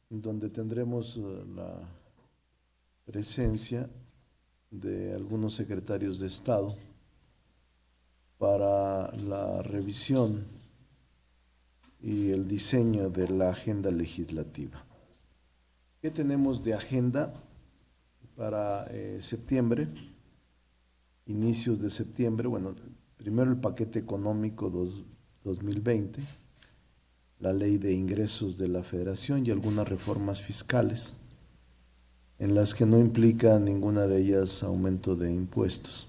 donde tendremos la presencia de algunos secretarios de Estado para la revisión y el diseño de la agenda legislativa. ¿Qué tenemos de agenda para septiembre? Inicios de septiembre, bueno, primero el paquete económico 2020, la ley de ingresos de la Federación y algunas reformas fiscales, en las que no implica ninguna de ellas aumento de impuestos.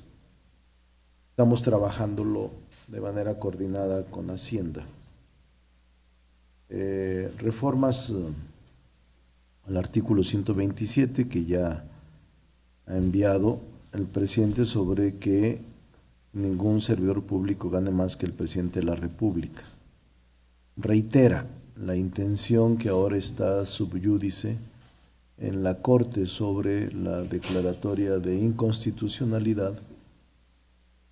Estamos trabajándolo de manera coordinada con Hacienda. Reformas al artículo 127 que ya ha enviado el presidente sobre que ningún servidor público gane más que el presidente de la República. Reitera la intención que ahora está sub iudice en la Corte sobre la declaratoria de inconstitucionalidad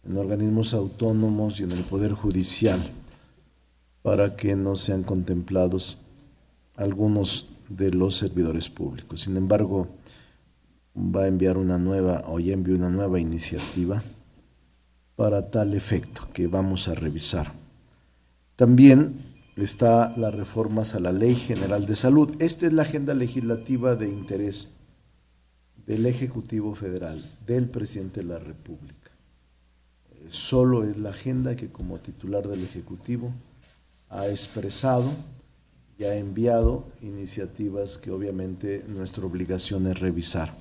en organismos autónomos y en el Poder Judicial para que no sean contemplados algunos de los servidores públicos. Sin embargo, va a enviar una nueva, o ya envió una nueva iniciativa para tal efecto que vamos a revisar. También está las reformas a la Ley General de Salud. Esta es la agenda legislativa de interés del Ejecutivo Federal, del Presidente de la República. Solo es la agenda que como titular del Ejecutivo ha expresado y ha enviado iniciativas que obviamente nuestra obligación es revisar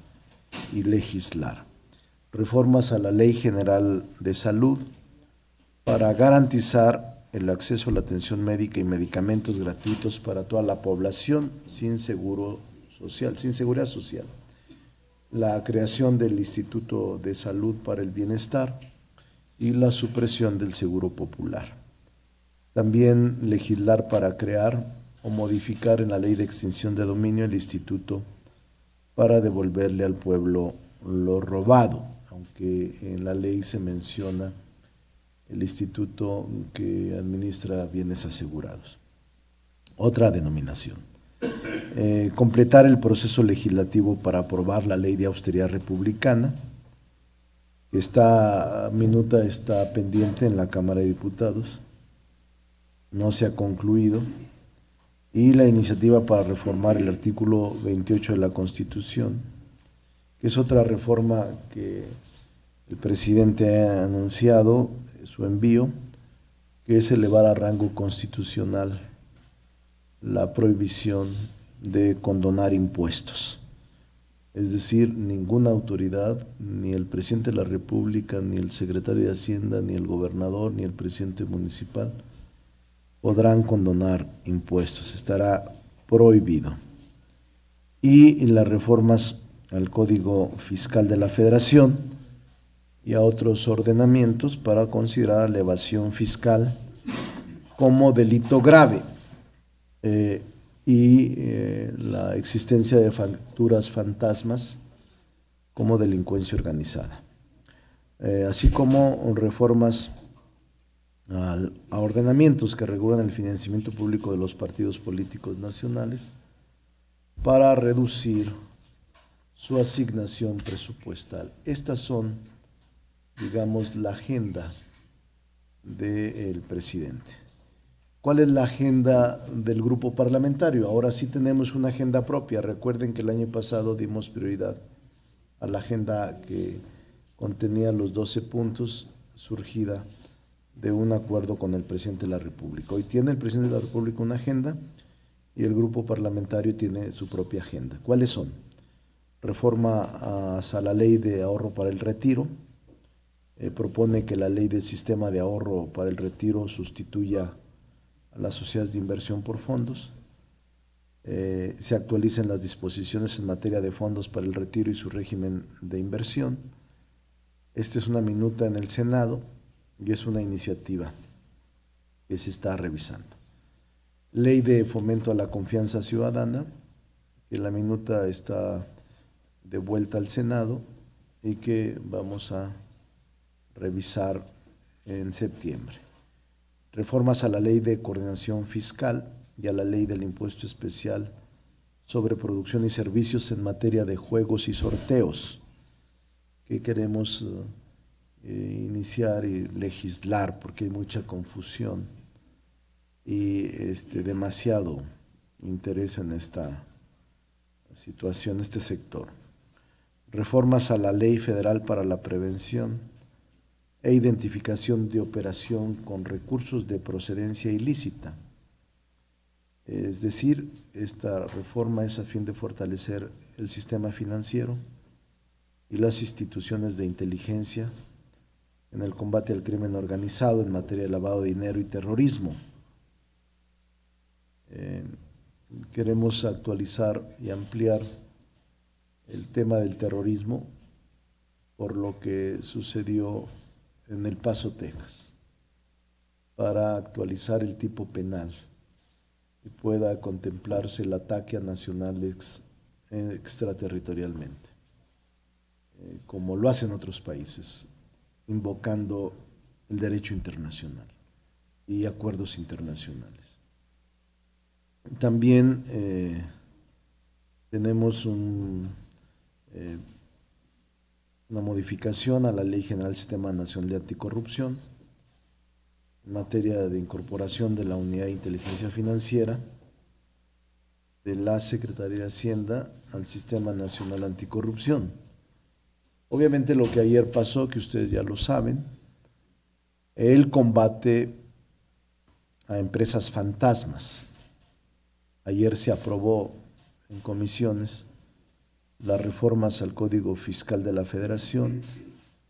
y legislar. Reformas a la Ley General de Salud para garantizar el acceso a la atención médica y medicamentos gratuitos para toda la población sin seguro social, sin seguridad social. La creación del Instituto de Salud para el Bienestar y la supresión del Seguro Popular. También legislar para crear o modificar en la Ley de Extinción de Dominio el Instituto para devolverle al pueblo lo robado, aunque en la ley se menciona el instituto que administra bienes asegurados. Otra denominación. Completar el proceso legislativo para aprobar la ley de austeridad republicana. Esta minuta está pendiente en la Cámara de Diputados, no se ha concluido. Y la iniciativa para reformar el artículo 28 de la Constitución, que es otra reforma que el presidente ha anunciado su envío, que es elevar a rango constitucional la prohibición de condonar impuestos. Es decir, ninguna autoridad, ni el presidente de la República, ni el secretario de Hacienda, ni el gobernador, ni el presidente municipal podrán condonar impuestos, estará prohibido. Y las reformas al Código Fiscal de la Federación y a otros ordenamientos para considerar la evasión fiscal como delito grave la existencia de facturas fantasmas como delincuencia organizada, así como reformas a ordenamientos que regulan el financiamiento público de los partidos políticos nacionales para reducir su asignación presupuestal. Estas son, digamos, la agenda del presidente. ¿Cuál es la agenda del grupo parlamentario? Ahora sí tenemos una agenda propia. Recuerden que el año pasado dimos prioridad a la agenda que contenía los 12 puntos surgida de un acuerdo con el presidente de la República. Hoy tiene el presidente de la República una agenda y el grupo parlamentario tiene su propia agenda. ¿Cuáles son? Reforma a la ley de ahorro para el retiro. Propone que la ley del sistema de ahorro para el retiro sustituya a las sociedades de inversión por fondos. Se actualicen las disposiciones en materia de fondos para el retiro y su régimen de inversión. Esta es una minuta en el Senado y es una iniciativa que se está revisando. Ley de fomento a la confianza ciudadana, que la minuta está de vuelta al Senado y que vamos a revisar en septiembre. Reformas a la Ley de Coordinación Fiscal y a la Ley del Impuesto Especial sobre producción y servicios en materia de juegos y sorteos, que queremos iniciar y legislar porque hay mucha confusión y demasiado interés en esta situación, este sector. Reformas a la Ley Federal para la Prevención e Identificación de Operación con Recursos de Procedencia Ilícita. Es decir, esta reforma es a fin de fortalecer el sistema financiero y las instituciones de inteligencia en el combate al crimen organizado en materia de lavado de dinero y terrorismo. Queremos actualizar y ampliar el tema del terrorismo por lo que sucedió en El Paso, Texas, para actualizar el tipo penal y pueda contemplarse el ataque a nacionales extraterritorialmente, como lo hacen otros países, invocando el derecho internacional y acuerdos internacionales. También tenemos una modificación a la Ley General del Sistema Nacional de Anticorrupción en materia de incorporación de la Unidad de Inteligencia Financiera de la Secretaría de Hacienda al Sistema Nacional Anticorrupción. Obviamente lo que ayer pasó, que ustedes ya lo saben, el combate a empresas fantasmas. Ayer se aprobó en comisiones las reformas al Código Fiscal de la Federación,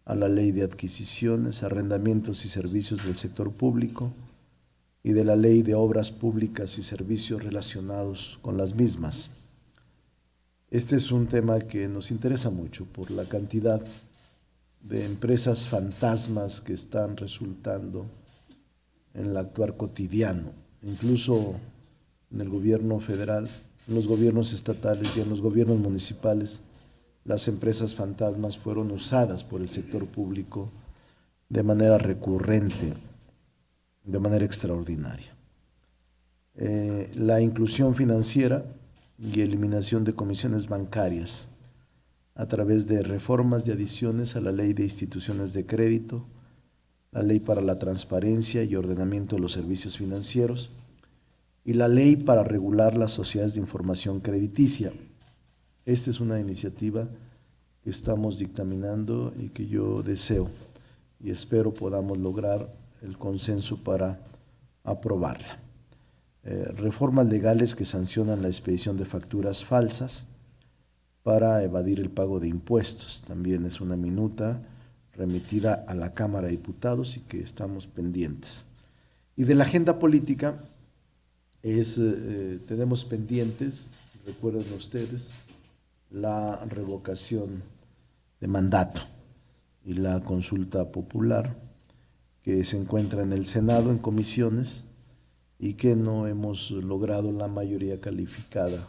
a la Ley de Adquisiciones, Arrendamientos y Servicios del Sector Público y de la Ley de Obras Públicas y Servicios relacionados con las mismas. Este es un tema que nos interesa mucho por la cantidad de empresas fantasmas que están resultando en el actuar cotidiano, incluso en el gobierno federal, en los gobiernos estatales y en los gobiernos municipales. Las empresas fantasmas fueron usadas por el sector público de manera recurrente, de manera extraordinaria. La inclusión financiera y eliminación de comisiones bancarias a través de reformas y adiciones a la Ley de Instituciones de Crédito, la Ley para la Transparencia y Ordenamiento de los Servicios Financieros y la Ley para regular las sociedades de información crediticia. Esta es una iniciativa que estamos dictaminando y que yo deseo y espero podamos lograr el consenso para aprobarla. Reformas legales que sancionan la expedición de facturas falsas para evadir el pago de impuestos. También es una minuta remitida a la Cámara de Diputados y que estamos pendientes. Y de la agenda política tenemos pendientes, recuerden ustedes, la revocación de mandato y la consulta popular que se encuentra en el Senado en comisiones y que no hemos logrado la mayoría calificada.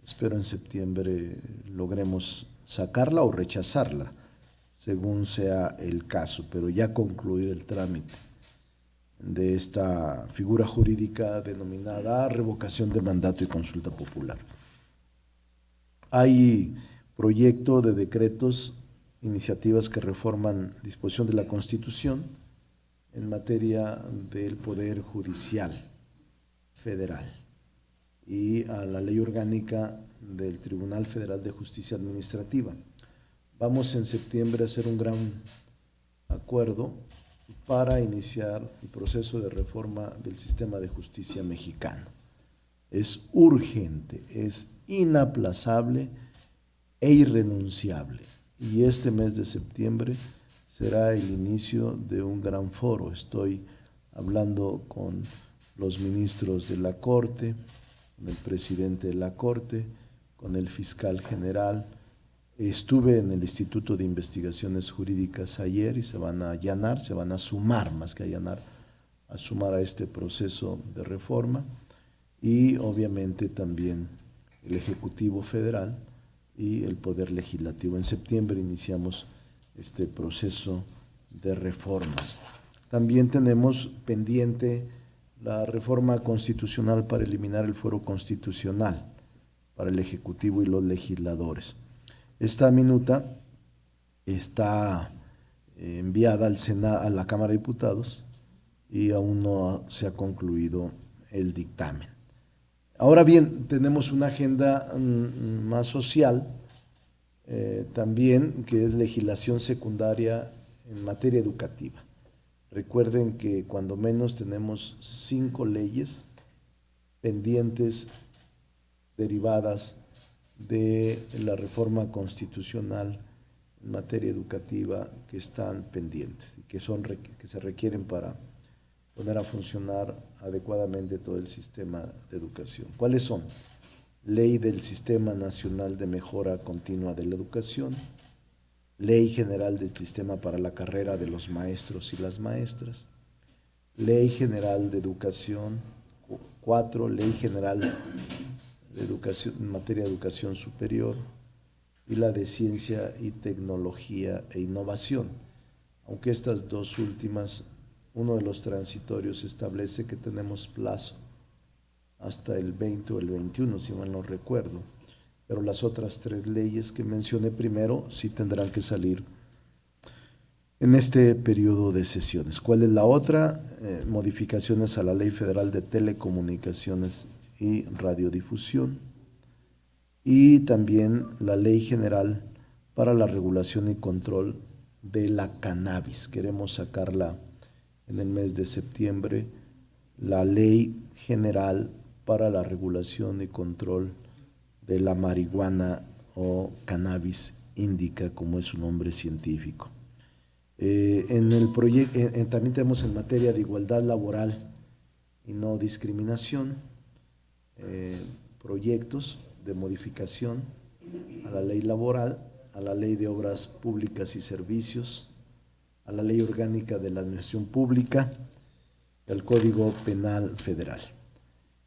Espero en septiembre logremos sacarla o rechazarla, según sea el caso, pero ya concluir el trámite de esta figura jurídica denominada revocación de mandato y consulta popular. Hay proyecto de decretos, iniciativas que reforman disposición de la Constitución en materia del Poder Judicial Federal y a la Ley Orgánica del Tribunal Federal de Justicia Administrativa. Vamos en septiembre a hacer un gran acuerdo para iniciar el proceso de reforma del sistema de justicia mexicano. Es urgente, es inaplazable e irrenunciable. Y este mes de septiembre será el inicio de un gran foro. Estoy hablando con los ministros de la Corte, con el presidente de la Corte, con el fiscal general. Estuve en el Instituto de Investigaciones Jurídicas ayer y se van a allanar, se van a sumar, más que allanar, a sumar a este proceso de reforma. Y obviamente también el Ejecutivo Federal y el Poder Legislativo. En septiembre iniciamos este proceso de reformas. También tenemos pendiente la reforma constitucional para eliminar el fuero constitucional, para el Ejecutivo y los legisladores. Esta minuta está enviada al Senado, a la Cámara de Diputados, y aún no se ha concluido el dictamen. Ahora bien, tenemos una agenda más social, también, que es legislación secundaria en materia educativa. Recuerden que cuando menos tenemos 5 leyes pendientes derivadas de la reforma constitucional en materia educativa que están pendientes y que se requieren para poner a funcionar adecuadamente todo el sistema de educación. ¿Cuáles son? Ley del Sistema Nacional de Mejora Continua de la Educación, Ley General del Sistema para la Carrera de los Maestros y las Maestras, Ley General de Educación 4, Ley General de Educación en materia de educación superior, y la de Ciencia y Tecnología e Innovación. Aunque estas dos últimas, uno de los transitorios establece que tenemos plazo hasta el 20 o el 21, si mal no recuerdo, pero las otras 3 leyes que mencioné primero sí tendrán que salir en este periodo de sesiones. ¿Cuál es la otra? Modificaciones a la Ley Federal de Telecomunicaciones y Radiodifusión, y también la Ley General para la Regulación y Control de la Cannabis. Queremos sacarla en el mes de septiembre, la Ley General para la Regulación y Control de la Marihuana o Cannabis indica, como es su nombre científico. En el proyecto también tenemos en materia de igualdad laboral y no discriminación, proyectos de modificación a la ley laboral, a la ley de obras públicas y servicios, a la ley orgánica de la administración pública y al Código Penal Federal.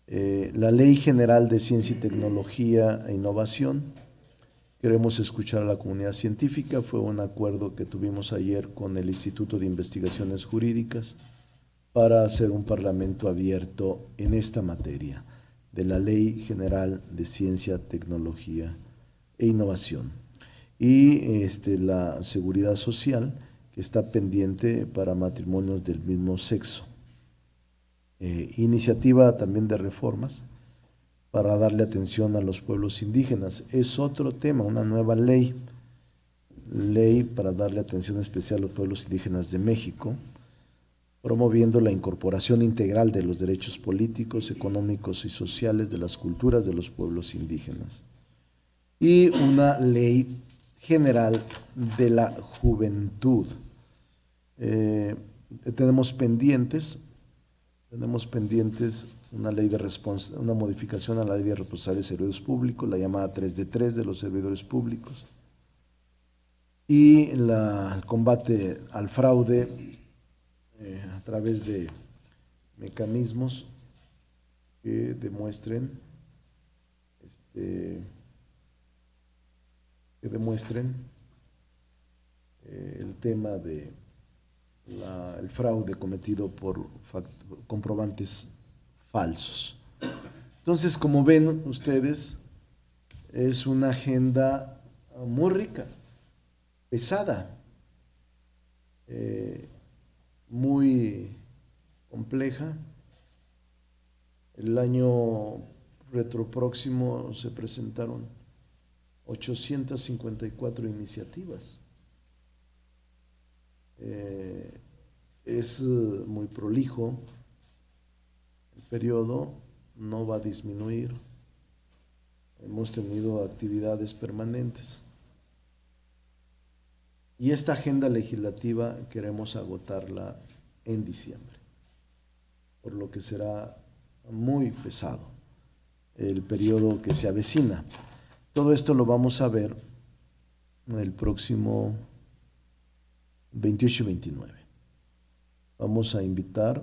La Ley General de Ciencia y Tecnología e Innovación. Queremos escuchar a la comunidad científica. Fue un acuerdo que tuvimos ayer con el Instituto de Investigaciones Jurídicas para hacer un parlamento abierto en esta materia de la Ley General de Ciencia, Tecnología e Innovación. Y la seguridad social, que está pendiente para matrimonios del mismo sexo. Iniciativa también de reformas para darle atención a los pueblos indígenas. Es otro tema, una nueva ley para darle atención especial a los pueblos indígenas de México, promoviendo la incorporación integral de los derechos políticos, económicos y sociales de las culturas de los pueblos indígenas. Y una ley general de la juventud. Tenemos pendientes una modificación a la ley de responsabilidad de servidores públicos, la llamada 3D3 de los servidores públicos, y el combate al fraude a través de mecanismos que demuestren el tema de el fraude cometido por comprobantes falsos. Entonces, como ven ustedes, es una agenda muy rica, pesada, muy compleja. El año retropróximo se presentaron 854 iniciativas. Es muy prolijo el periodo, no va a disminuir. Hemos tenido actividades permanentes. Y esta agenda legislativa queremos agotarla en diciembre, por lo que será muy pesado el periodo que se avecina. Todo esto lo vamos a ver el próximo 28 y 29. Vamos a invitar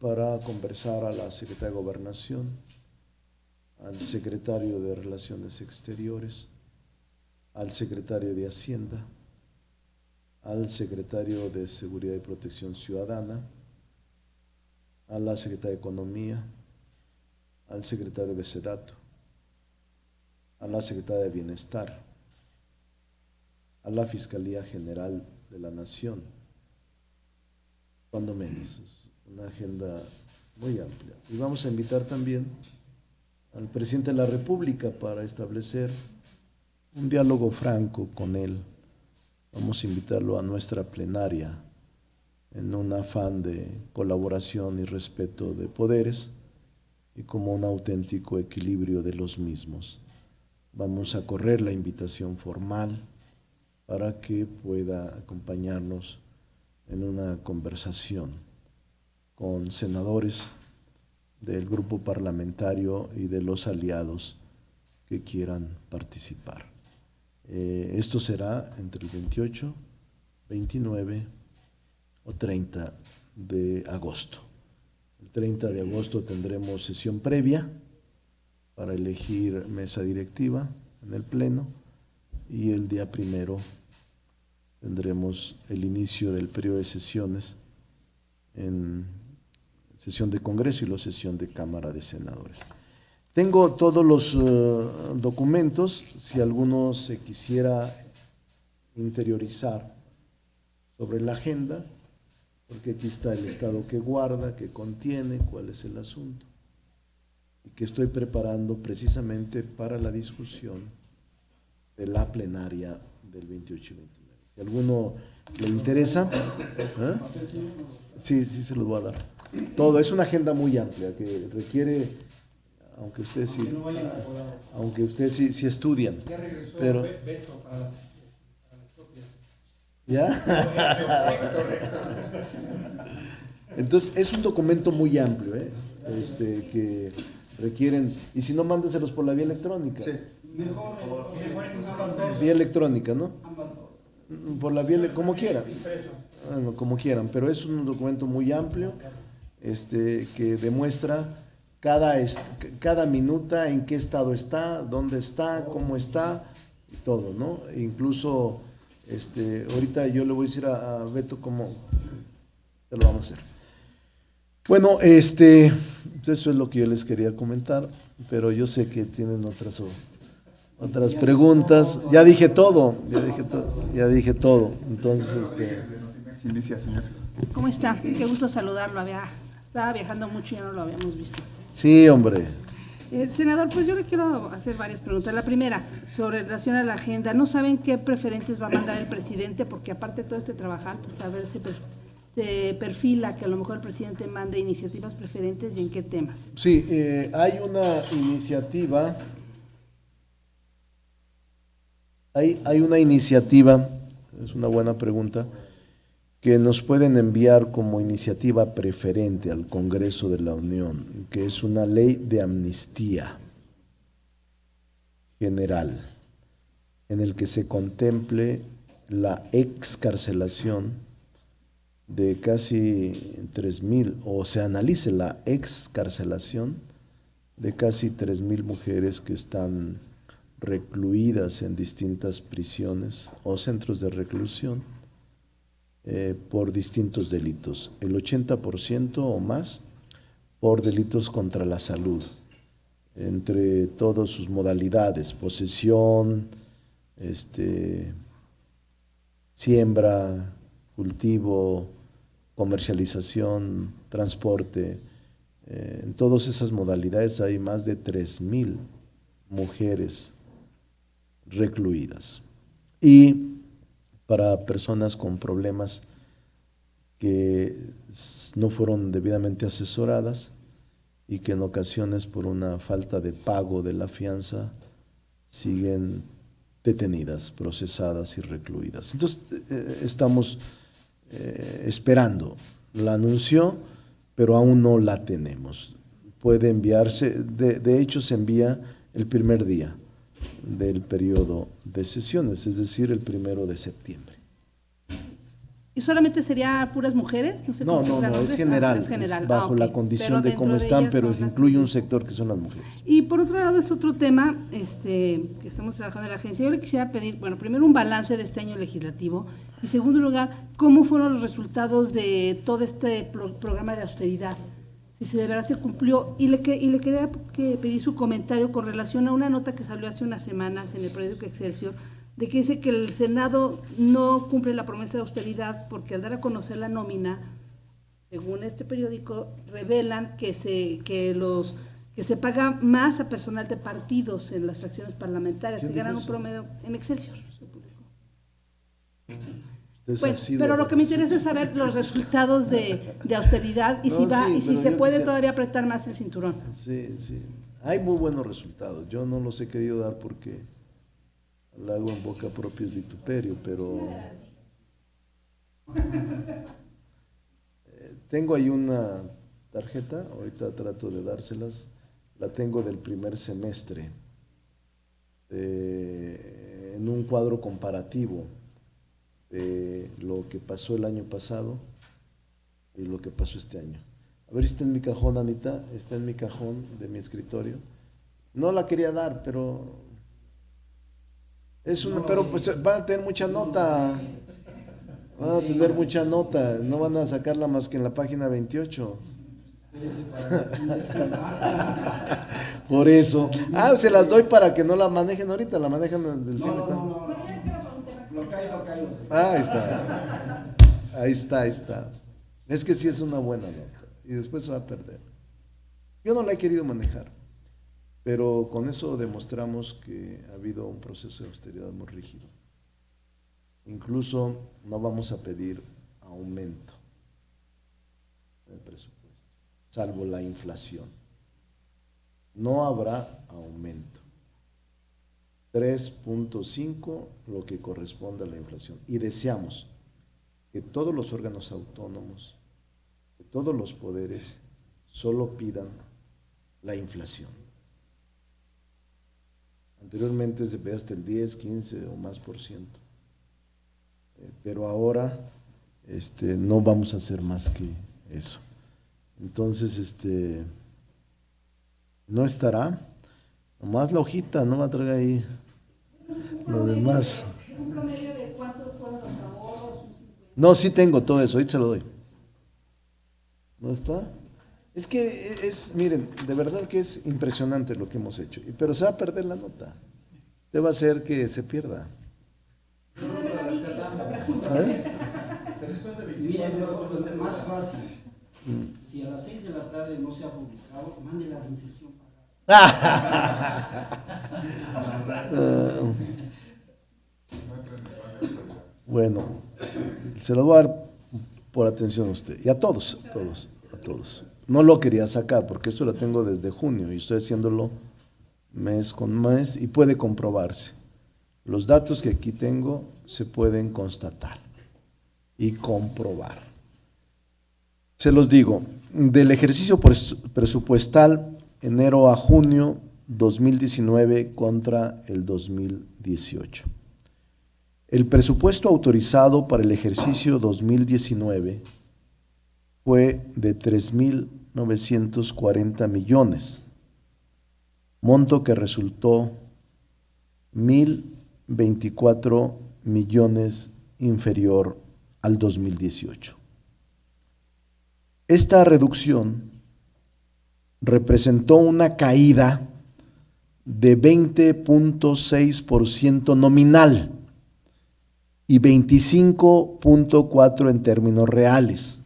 para conversar a la Secretaría de Gobernación, al Secretario de Relaciones Exteriores, al Secretario de Hacienda, al Secretario de Seguridad y Protección Ciudadana, a la Secretaría de Economía, al Secretario de Sedato, a la Secretaría de Bienestar, a la Fiscalía General de la Nación, cuando menos. Es una agenda muy amplia. Y vamos a invitar también al presidente de la República para establecer un diálogo franco con él. Vamos a invitarlo a nuestra plenaria en un afán de colaboración y respeto de poderes y como un auténtico equilibrio de los mismos. Vamos a correr la invitación formal para que pueda acompañarnos en una conversación con senadores del grupo parlamentario y de los aliados que quieran participar. Esto será entre el 28, 29 o 30 de agosto. El 30 de agosto tendremos sesión previa para elegir mesa directiva en el Pleno y el día 1 tendremos el inicio del periodo de sesiones en sesión de Congreso y la sesión de Cámara de Senadores. Tengo todos los documentos, si alguno se quisiera interiorizar sobre la agenda, porque aquí está el estado que guarda, que contiene, cuál es el asunto, y que estoy preparando precisamente para la discusión de la plenaria del 28 y 29. Si a alguno le interesa, sí, se los voy a dar. Todo, es una agenda muy amplia que requiere, aunque ustedes sí estudian. Ya regresó pero Beto para las copias. ¿Ya? Entonces, es un documento muy amplio, que requieren, y si no, mándeselos por la vía electrónica. Sí. Mejor en ambas dos. Vía electrónica, ¿no? Ambas dos. Por la vía, como quieran. Impreso. Bueno, como quieran, pero es un documento muy amplio, que demuestra cada minuta en qué estado está, dónde está, cómo está, y todo, ¿no? Incluso, ahorita yo le voy a decir a Beto cómo te lo vamos a hacer. Bueno, eso es lo que yo les quería comentar, pero yo sé que tienen otras preguntas. Ya dije todo. Entonces, Inicia, señor. ¿Cómo está? Qué gusto saludarlo. Estaba viajando mucho y ya no lo habíamos visto. Sí, hombre. Senador, pues yo le quiero hacer varias preguntas. La primera, sobre relación a la agenda. ¿No saben qué preferentes va a mandar el presidente? Porque aparte de todo este trabajar, pues a ver si se perfila que a lo mejor el presidente mande iniciativas preferentes y en qué temas. Sí, hay una iniciativa. Hay una iniciativa, es una buena pregunta, que nos pueden enviar como iniciativa preferente al Congreso de la Unión, que es una ley de amnistía general, en el que se contemple la excarcelación de casi 3,000, o se analice la excarcelación de casi 3,000 mujeres que están recluidas en distintas prisiones o centros de reclusión por distintos delitos, el 80% o más por delitos contra la salud, entre todas sus modalidades: posesión, siembra, cultivo, comercialización, transporte. En todas esas modalidades hay más de 3,000 mujeres recluidas. Y para personas con problemas que no fueron debidamente asesoradas y que en ocasiones por una falta de pago de la fianza siguen detenidas, procesadas y recluidas. Entonces, estamos esperando. La anunció, pero aún no la tenemos. Puede enviarse, de hecho se envía el primer día del periodo de sesiones, es decir, el 1 de septiembre. ¿Y solamente sería puras mujeres? No, es general, es bajo la condición de cómo están, pero incluye un sector que son las mujeres. Y por otro lado es otro tema que estamos trabajando en la agencia. Yo le quisiera pedir, bueno, primero un balance de este año legislativo y en segundo lugar, ¿cómo fueron los resultados de todo este programa de austeridad? si de verdad se cumplió. Y le quería pedir su comentario con relación a una nota que salió hace unas semanas en el periódico Excelsior, de que dice que el Senado no cumple la promesa de austeridad porque al dar a conocer la nómina, según este periódico, revelan que se paga más a personal de partidos en las fracciones parlamentarias, que ganan un promedio en Excelsior. Bueno, pero lo que me interesa es saber los resultados de austeridad y si se puede todavía apretar más el cinturón. Sí, sí. Hay muy buenos resultados. Yo no los he querido dar porque lo hago en boca propia es vituperio, pero tengo ahí una tarjeta, ahorita trato de dárselas, la tengo del primer semestre, en un cuadro comparativo de lo que pasó el año pasado y lo que pasó este año. A ver si está en mi cajón, Anita, está en mi cajón de mi escritorio. No la quería dar, pero pues van a tener mucha nota. Van a tener mucha nota, no van a sacarla más que en la página 28. Por eso. Se las doy para que no la manejen ahorita, la manejan del fin de cuentas. Ahí está. Es que sí es una buena nota y después se va a perder. Yo no la he querido manejar, pero con eso demostramos que ha habido un proceso de austeridad muy rígido. Incluso no vamos a pedir aumento en el presupuesto, salvo la inflación. No habrá aumento. 3.5, lo que corresponde a la inflación. Y deseamos que todos los órganos autónomos, que todos los poderes, solo pidan la inflación. Anteriormente se pedía hasta el 10, 15 o más por ciento. Pero ahora no vamos a hacer más que eso. Entonces, no estará, nomás la hojita, no va a traer ahí lo demás. ¿Un promedio de cuántos fueron los ahorros? No, sí tengo todo eso, ahorita se lo doy. ¿No está? Es que miren, de verdad que es impresionante lo que hemos hecho, pero se va a perder la nota. Usted va a hacer que se pierda. Miren, va a ser más fácil. Si a las 6 de la tarde no se ha publicado, mande la reinserción pagada. Bueno, se lo voy a dar por atención a usted y a todos. No lo quería sacar porque esto lo tengo desde junio y estoy haciéndolo mes con mes y puede comprobarse. Los datos que aquí tengo se pueden constatar y comprobar. Se los digo, del ejercicio presupuestal enero a junio 2019 contra el 2018. El presupuesto autorizado para el ejercicio 2019 fue de 3.940 millones, monto que resultó 1.024 millones inferior al 2018. Esta reducción representó una caída de 20.6% nominal y 25.4% en términos reales.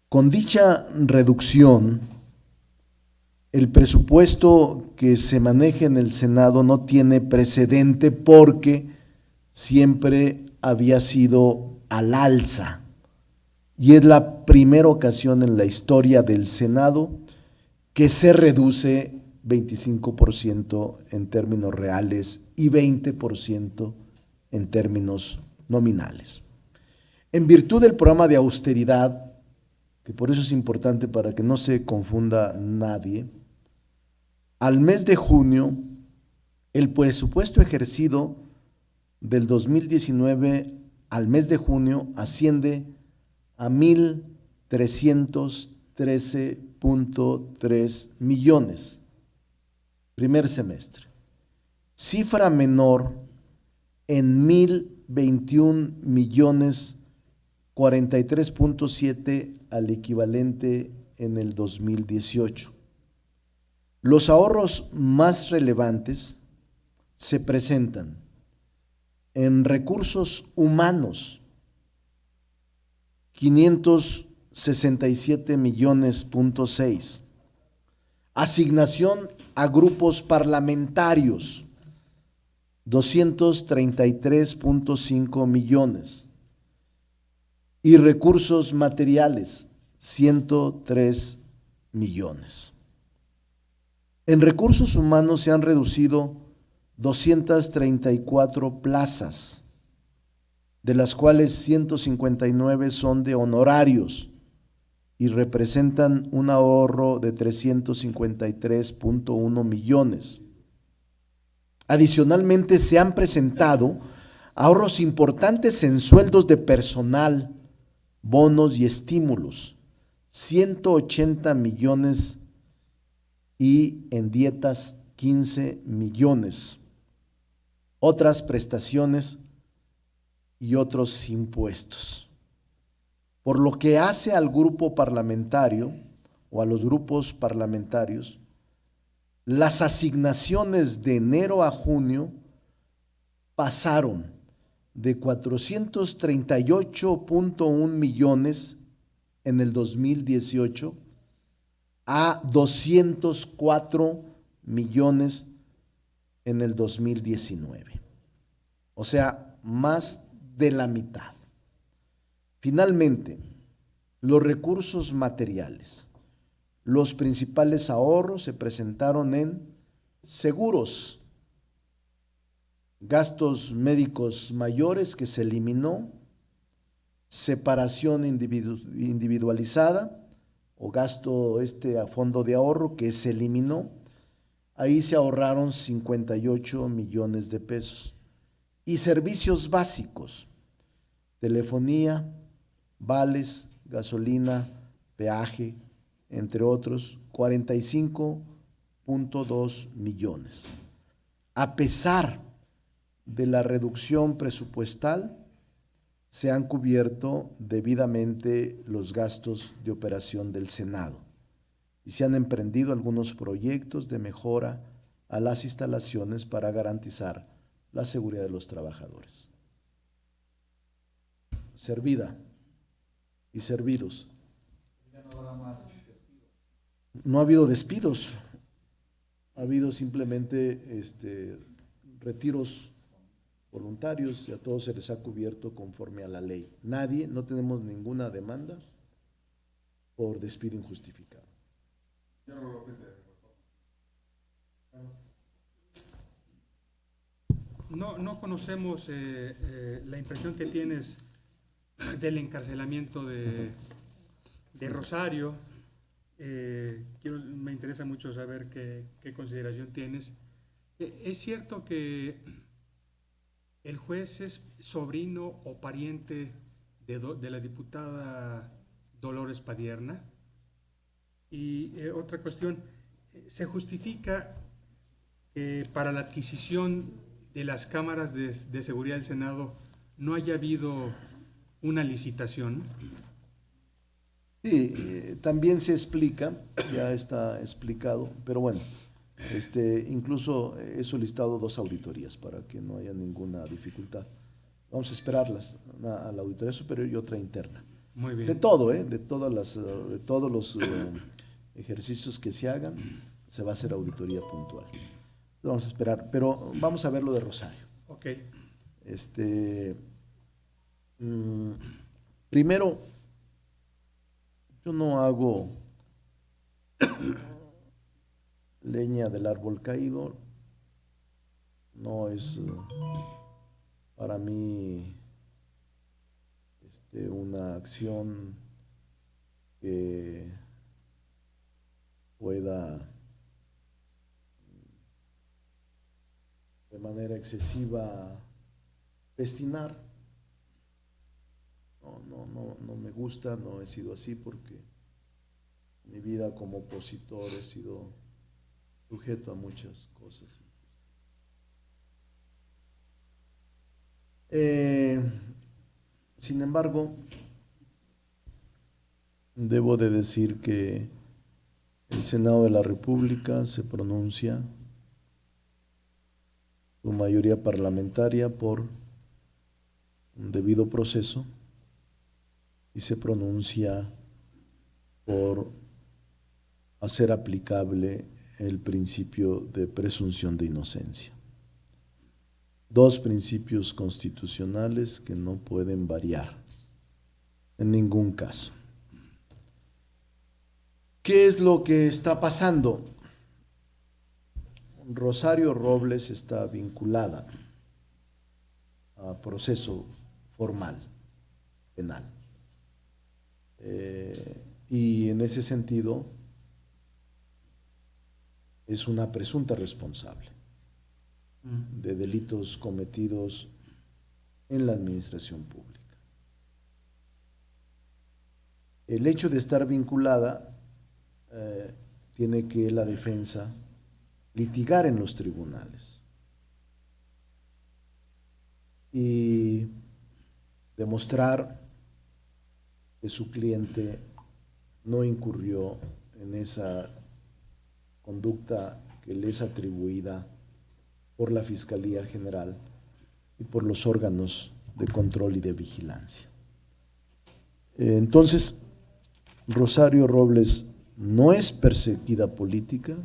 Con dicha reducción, el presupuesto que se maneja en el Senado no tiene precedente porque siempre había sido al alza. Y es la primera ocasión en la historia del Senado que se reduce 25% en términos reales y 20% en términos nominales. En virtud del programa de austeridad, que por eso es importante para que no se confunda nadie, al mes de junio, el presupuesto ejercido del 2019 al mes de junio asciende a 1.313.3 millones, primer semestre. Cifra menor en 1.021 millones 43.7 al equivalente en el 2018. Los ahorros más relevantes se presentan en recursos humanos, 567 millones.6. Asignación a grupos parlamentarios, 233.5 millones. Y recursos materiales, 103 millones. En recursos humanos se han reducido 234 plazas, de las cuales 159 son de honorarios y representan un ahorro de 353.1 millones. Adicionalmente, se han presentado ahorros importantes en sueldos de personal, bonos y estímulos, 180 millones, y en dietas 15 millones. Otras prestaciones y otros impuestos. Por lo que hace al grupo parlamentario o a los grupos parlamentarios, las asignaciones de enero a junio pasaron de 438.1 millones en el 2018 a 204 millones en el 2019. O sea, más de la mitad. Finalmente, los recursos materiales. Los principales ahorros se presentaron en seguros, gastos médicos mayores que se eliminó, separación individualizada o gasto a fondo de ahorro que se eliminó. Ahí se ahorraron 58 millones de pesos. Y servicios básicos, telefonía, vales, gasolina, peaje, entre otros, 45.2 millones. A pesar de la reducción presupuestal, se han cubierto debidamente los gastos de operación del Senado y se han emprendido algunos proyectos de mejora a las instalaciones para garantizar la seguridad de los trabajadores. Servida y servidos. No ha habido despidos, ha habido simplemente retiros voluntarios y a todos se les ha cubierto conforme a la ley. Nadie, no tenemos ninguna demanda por despido injustificado. No conocemos la impresión que tienes del encarcelamiento de Rosario. Me interesa mucho saber qué consideración tienes. ¿Es cierto que el juez es sobrino o pariente de la diputada Dolores Padierna? Y otra cuestión, ¿se justifica que para la adquisición de las cámaras de seguridad del Senado no haya habido una licitación? Sí, también se explica, ya está explicado, pero bueno, incluso he solicitado 2 auditorías para que no haya ninguna dificultad. Vamos a esperarlas, una a la Auditoría Superior y otra interna. Muy bien. De todo, de todos los ejercicios que se hagan, se va a hacer auditoría puntual. Vamos a esperar, pero vamos a ver lo de Rosario. Ok. Primero, yo no hago leña del árbol caído, no es para mí una acción que pueda de manera excesiva destinar. No me gusta, no he sido así porque mi vida como opositor he sido sujeto a muchas cosas. Sin embargo, debo de decir que el Senado de la República se pronuncia, su mayoría parlamentaria, por un debido proceso y se pronuncia por hacer aplicable el principio de presunción de inocencia. Dos principios constitucionales que no pueden variar en ningún caso. ¿Qué es lo que está pasando? Rosario Robles está vinculada a proceso formal, penal. Y en ese sentido es una presunta responsable de delitos cometidos en la administración pública. El hecho de estar vinculada tiene que la defensa litigar en los tribunales y demostrar que su cliente no incurrió en esa conducta que le es atribuida por la Fiscalía General y por los órganos de control y de vigilancia. Entonces, Rosario Robles no es perseguida política,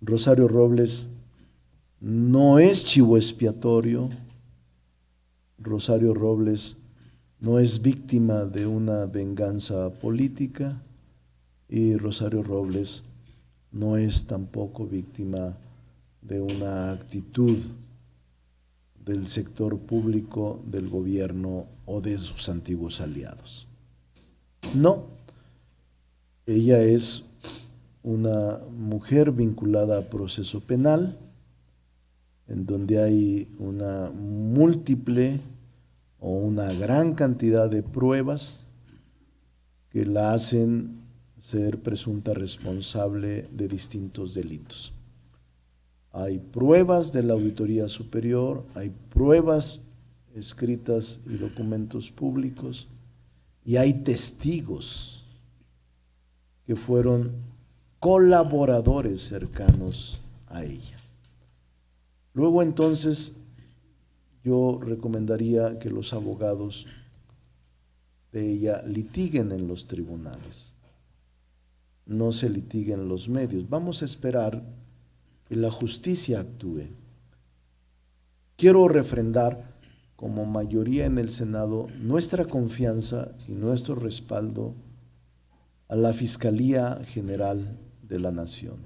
Rosario Robles no es chivo expiatorio, Rosario Robles no es víctima de una venganza política y Rosario Robles no es tampoco víctima de una actitud del sector público, del gobierno o de sus antiguos aliados. No, ella es una mujer vinculada a proceso penal, en donde hay una múltiple o una gran cantidad de pruebas que la hacen ser presunta responsable de distintos delitos. Hay pruebas de la Auditoría Superior, hay pruebas escritas y documentos públicos, y hay testigos que fueron colaboradores cercanos a ella. Luego entonces yo recomendaría que los abogados de ella litiguen en los tribunales, no se litiguen en los medios. Vamos a esperar que la justicia actúe. Quiero refrendar como mayoría en el Senado nuestra confianza y nuestro respaldo a la Fiscalía General de la Nación.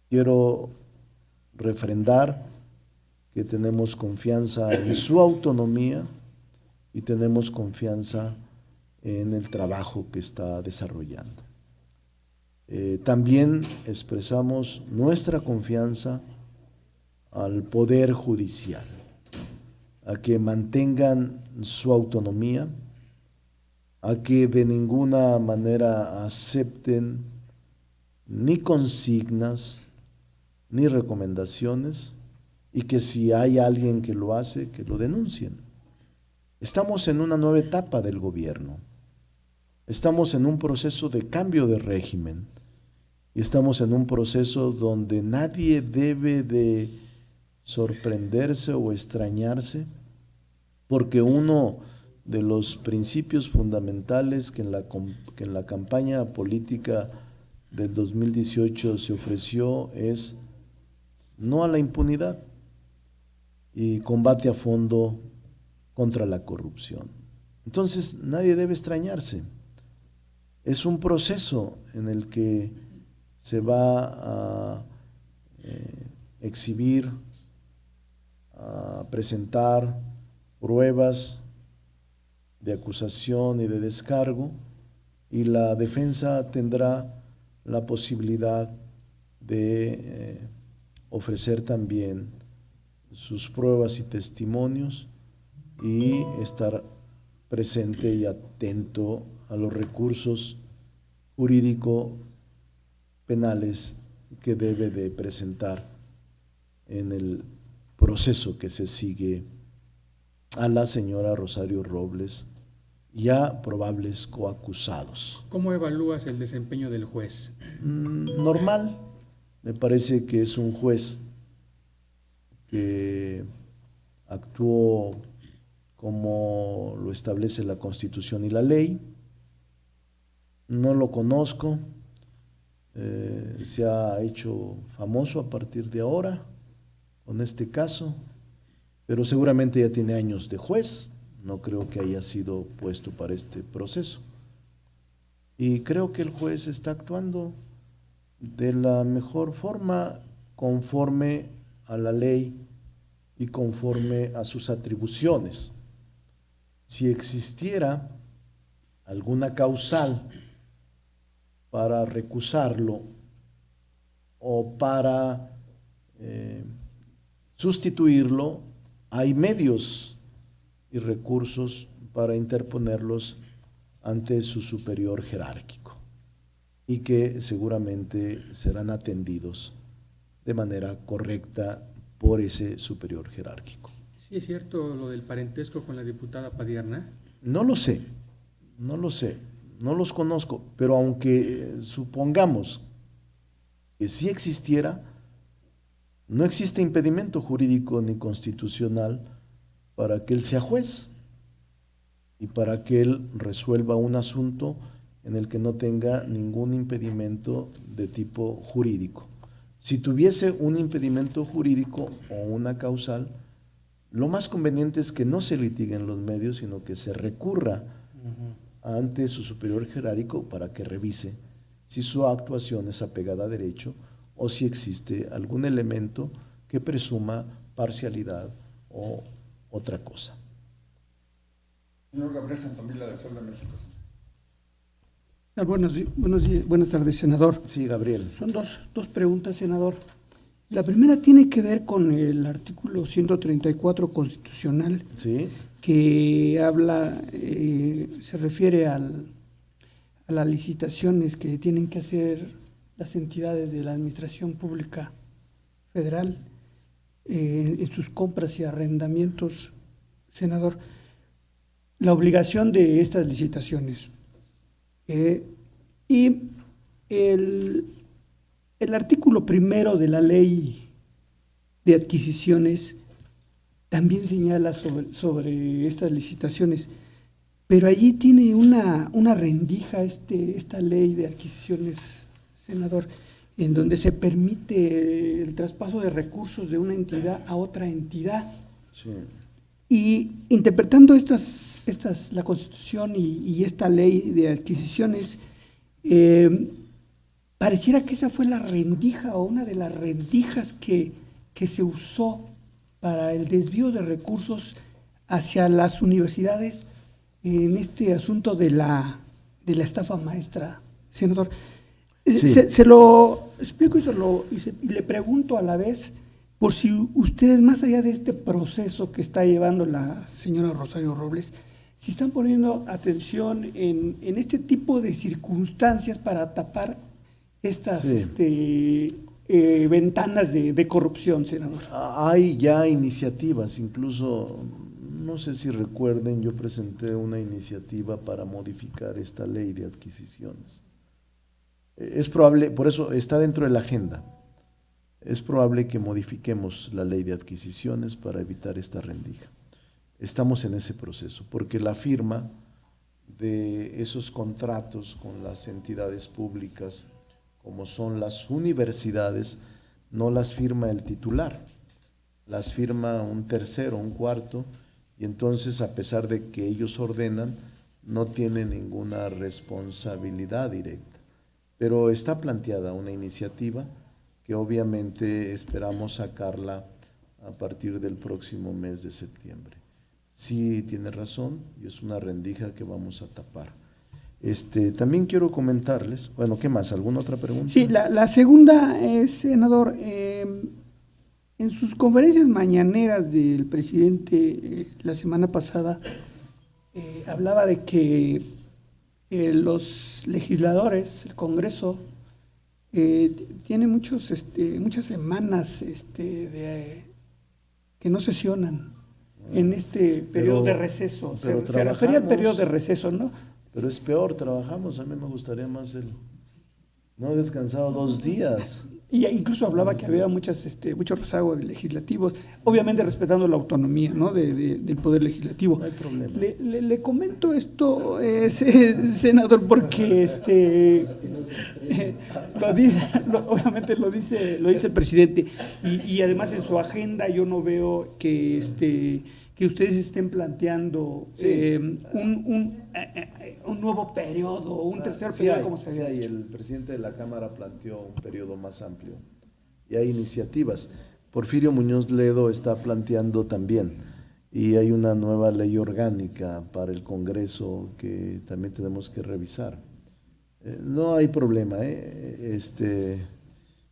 Quiero refrendar que tenemos confianza en su autonomía y tenemos confianza en el trabajo que está desarrollando. También expresamos nuestra confianza al Poder Judicial, a que mantengan su autonomía, a que de ninguna manera acepten ni consignas ni recomendaciones, y que si hay alguien que lo hace, que lo denuncien. Estamos en una nueva etapa del gobierno, estamos en un proceso de cambio de régimen y estamos en un proceso donde nadie debe de sorprenderse o extrañarse, porque uno de los principios fundamentales que en la campaña política del 2018 se ofreció es no a la impunidad y combate a fondo contra la corrupción. Entonces nadie debe extrañarse. Es un proceso en el que se va a exhibir, a presentar pruebas de acusación y de descargo, y la defensa tendrá la posibilidad de ofrecer también sus pruebas y testimonios y estar presente y atento a los recursos jurídico-penales que debe de presentar en el proceso que se sigue a la señora Rosario Robles ya probables coacusados. ¿Cómo evalúas el desempeño del juez? Normal, me parece que es un juez que actuó como lo establece la Constitución y la ley. No lo conozco, se ha hecho famoso a partir de ahora con este caso, pero seguramente ya tiene años de juez, no creo que haya sido puesto para este proceso. Y creo que el juez está actuando de la mejor forma, conforme a la ley y conforme a sus atribuciones. Si existiera alguna causal para recusarlo o para sustituirlo, hay medios y recursos para interponerlos ante su superior jerárquico y que seguramente serán atendidos de manera correcta por ese superior jerárquico. ¿Sí es cierto lo del parentesco con la diputada Padierna? No lo sé, no los conozco, pero aunque supongamos que sí existiera, no existe impedimento jurídico ni constitucional para que él sea juez y para que él resuelva un asunto en el que no tenga ningún impedimento de tipo jurídico. Si tuviese un impedimento jurídico o una causal, lo más conveniente es que no se litigue en los medios, sino que se recurra ante su superior jerárquico para que revise si su actuación es apegada a derecho o si existe algún elemento que presuma parcialidad o otra cosa. Señor Gabriel Santomila, del Sol de México. Buenas tardes, senador. Sí, Gabriel. Son dos preguntas, senador. La primera tiene que ver con el artículo 134 constitucional, Sí. que habla, se refiere a las licitaciones que tienen que hacer las entidades de la Administración Pública Federal en sus compras y arrendamientos, senador. La obligación de estas licitaciones. Y el artículo primero de la ley de adquisiciones también señala sobre estas licitaciones, pero allí tiene una rendija esta ley de adquisiciones, senador, en donde se permite el traspaso de recursos de una entidad a otra entidad. Sí. Y interpretando la Constitución y esta ley de adquisiciones, pareciera que esa fue la rendija o una de las rendijas que se usó para el desvío de recursos hacia las universidades en este asunto de la estafa maestra, senador. Sí. Se lo explico y le pregunto a la vez por si ustedes, más allá de este proceso que está llevando la señora Rosario Robles, si están poniendo atención en este tipo de circunstancias para tapar estas ventanas de corrupción, senador. Hay ya iniciativas, incluso, no sé si recuerden, yo presenté una iniciativa para modificar esta ley de adquisiciones. Es probable, por eso está dentro de la agenda, es probable que modifiquemos la ley de adquisiciones para evitar esta rendija. Estamos en ese proceso, porque la firma de esos contratos con las entidades públicas, como son las universidades, no las firma el titular, las firma un tercero, un cuarto, y entonces, a pesar de que ellos ordenan, no tienen ninguna responsabilidad directa. Pero está planteada una iniciativa que obviamente esperamos sacarla a partir del próximo mes de septiembre. Sí, tiene razón, y es una rendija que vamos a tapar. También quiero comentarles, bueno, ¿qué más? ¿Alguna otra pregunta? Sí, la segunda es, senador, en sus conferencias mañaneras del presidente la semana pasada, hablaba de que los legisladores, el Congreso, tiene muchas semanas que no sesionan. en este periodo de receso. Se refería al periodo de receso, ¿no? Pero es peor, trabajamos, a mí me gustaría más no he descansado 2 días. Y incluso hablaba que había mucho rezago de legislativos, obviamente respetando la autonomía, ¿no? del Poder Legislativo. No hay problema. Le comento esto, senador, porque obviamente lo dice el presidente, y además en su agenda yo no veo que ustedes estén planteando un nuevo periodo, un tercer periodo, como se había dicho. El presidente de la Cámara planteó un periodo más amplio y hay iniciativas. Porfirio Muñoz Ledo está planteando también, y hay una nueva ley orgánica para el Congreso que también tenemos que revisar. No hay problema,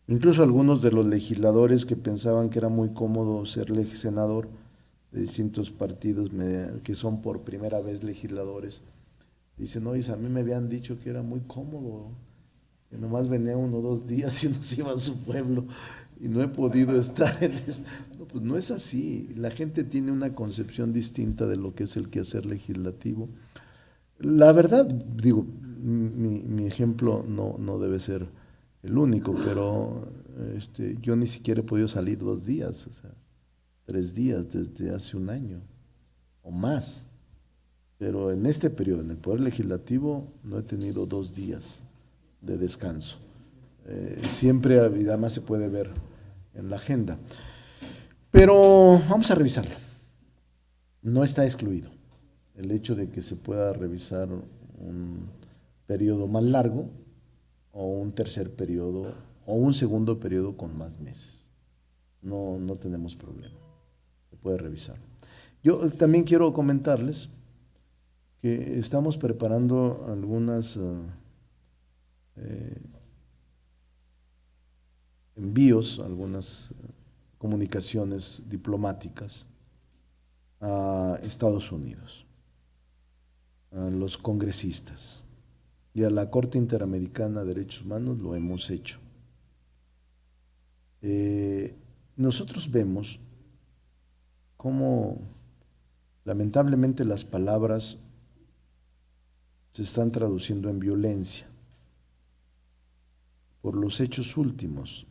incluso algunos de los legisladores que pensaban que era muy cómodo ser senador de distintos partidos que son por primera vez legisladores, dicen, oye, a mí me habían dicho que era muy cómodo, que nomás venía 1 o 2 días y uno se iba a su pueblo y no he podido estar en esto. No, pues no es así. La gente tiene una concepción distinta de lo que es el quehacer legislativo. La verdad, digo, mi ejemplo no debe ser el único, pero yo ni siquiera he podido salir 2 días, o sea, 3 días desde hace 1 año o más. Pero en este periodo, en el Poder Legislativo, no he tenido 2 días de descanso. Siempre, además se puede ver en la agenda. Pero vamos a revisarlo. No está excluido el hecho de que se pueda revisar un periodo más largo o un tercer periodo o un segundo periodo con más meses. No tenemos problema. Se puede revisar. Yo también quiero comentarles que estamos preparando algunas envíos, algunas comunicaciones diplomáticas a Estados Unidos, a los congresistas y a la Corte Interamericana de Derechos Humanos. Lo hemos hecho. Nosotros vemos cómo lamentablemente las palabras se están traduciendo en violencia por los hechos últimos.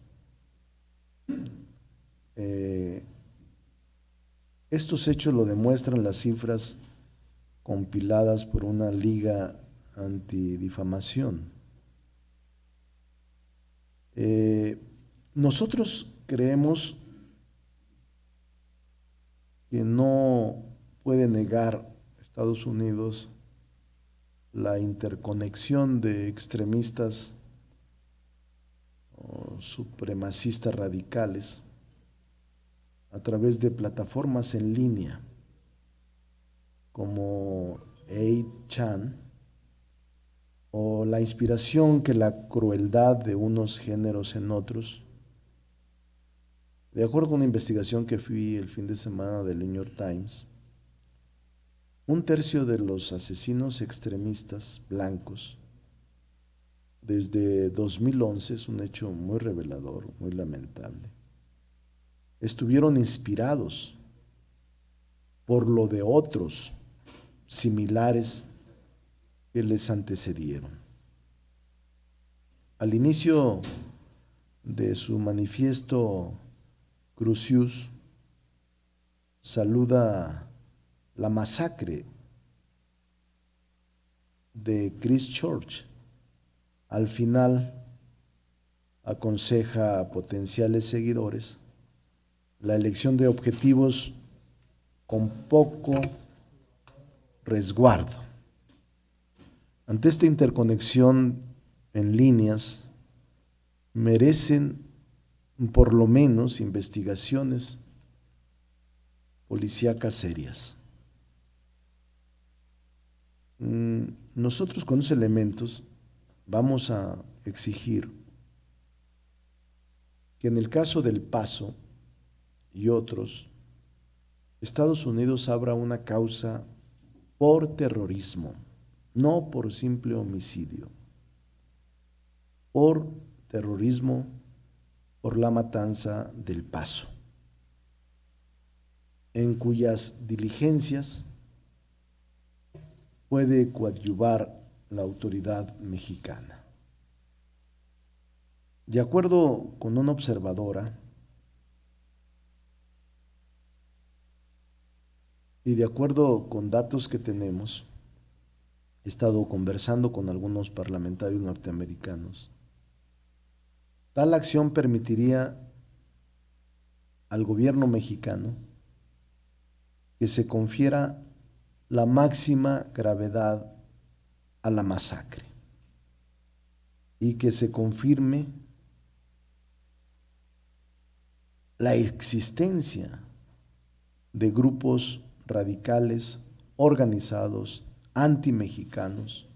Estos hechos lo demuestran las cifras compiladas por una liga antidifamación. Nosotros creemos que no puede negar Estados Unidos la interconexión de extremistas o supremacistas radicales a través de plataformas en línea como 8chan, o la inspiración que la crueldad de unos géneros en otros. De acuerdo con una investigación que fui el fin de semana del New York Times, 1/3 de los asesinos extremistas blancos desde 2011, es un hecho muy revelador, muy lamentable, estuvieron inspirados por lo de otros similares que les antecedieron. Al inicio de su manifiesto, Crucius saluda la masacre de Christchurch. Al final aconseja a potenciales seguidores la elección de objetivos con poco resguardo. Ante esta interconexión en líneas, merecen por lo menos investigaciones policíacas serias. Nosotros con esos elementos vamos a exigir que en el caso del Paso y otros, Estados Unidos abra una causa por terrorismo, no por simple homicidio, por terrorismo, por la matanza del Paso. en cuyas diligencias puede coadyuvar la autoridad mexicana. De acuerdo con una observadora y de acuerdo con datos que tenemos, he estado conversando con algunos parlamentarios norteamericanos, tal acción permitiría al gobierno mexicano que se confiera la máxima gravedad a la masacre y que se confirme la existencia de grupos radicales organizados antimexicanos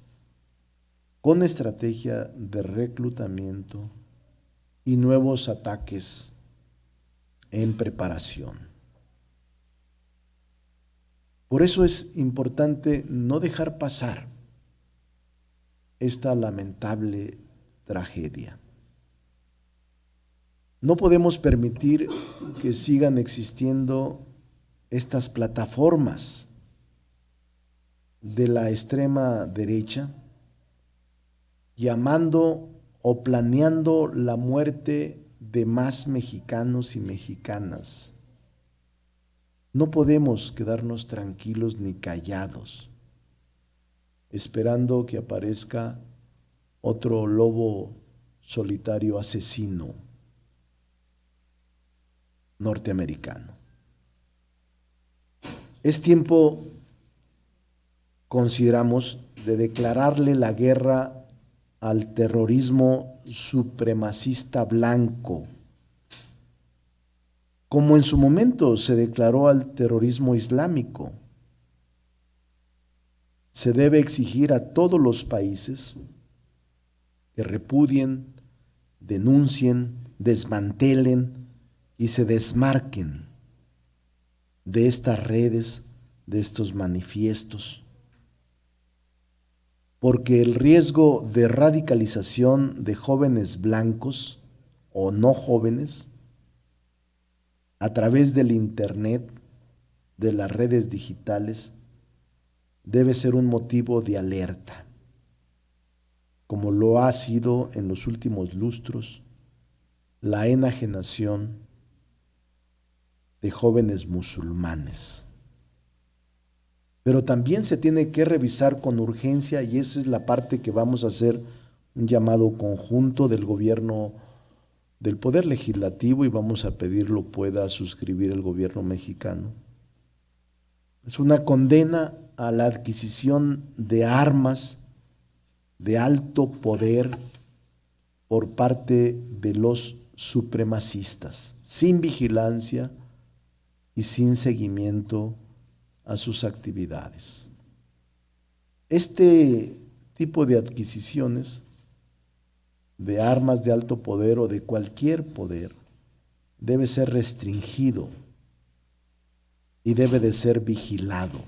con estrategia de reclutamiento y nuevos ataques en preparación. Por eso es importante no dejar pasar esta lamentable tragedia. No podemos permitir que sigan existiendo estas plataformas de la extrema derecha llamando o planeando la muerte de más mexicanos y mexicanas. No podemos quedarnos tranquilos ni callados, esperando que aparezca otro lobo solitario asesino norteamericano. Es tiempo, consideramos, de declararle la guerra al terrorismo supremacista blanco, como en su momento se declaró al terrorismo islámico. Se debe exigir a todos los países que repudien, denuncien, desmantelen y se desmarquen de estas redes, de estos manifiestos, porque el riesgo de radicalización de jóvenes blancos o no jóvenes a través del Internet, de las redes digitales, debe ser un motivo de alerta, como lo ha sido en los últimos lustros la enajenación de jóvenes musulmanes. Pero también se tiene que revisar con urgencia, y esa es la parte que vamos a hacer un llamado conjunto del gobierno, del Poder Legislativo, y vamos a pedirlo pueda suscribir el gobierno mexicano. Es una condena a la adquisición de armas de alto poder por parte de los supremacistas, sin vigilancia y sin seguimiento a sus actividades. Este tipo de adquisiciones de armas de alto poder o de cualquier poder debe ser restringido y debe de ser vigilado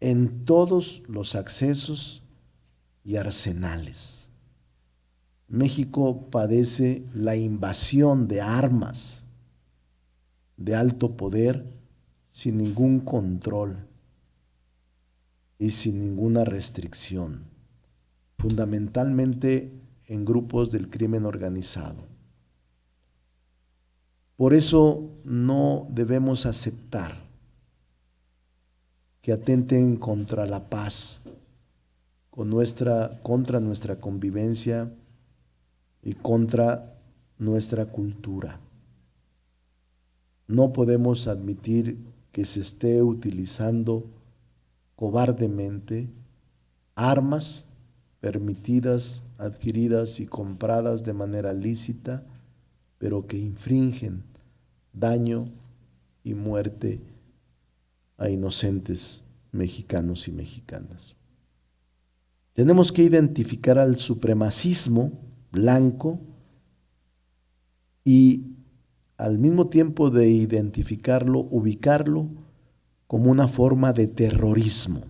en todos los accesos y arsenales. México padece la invasión de armas de alto poder sin ningún control y sin ninguna restricción, fundamentalmente en grupos del crimen organizado. Por eso no debemos aceptar que atenten contra la paz, contra nuestra convivencia y contra nuestra cultura. No podemos admitir que se esté utilizando cobardemente armas permitidas, adquiridas y compradas de manera lícita, pero que infringen daño y muerte a inocentes mexicanos y mexicanas. Tenemos que identificar al supremacismo blanco y al mismo tiempo de identificarlo, ubicarlo como una forma de terrorismo.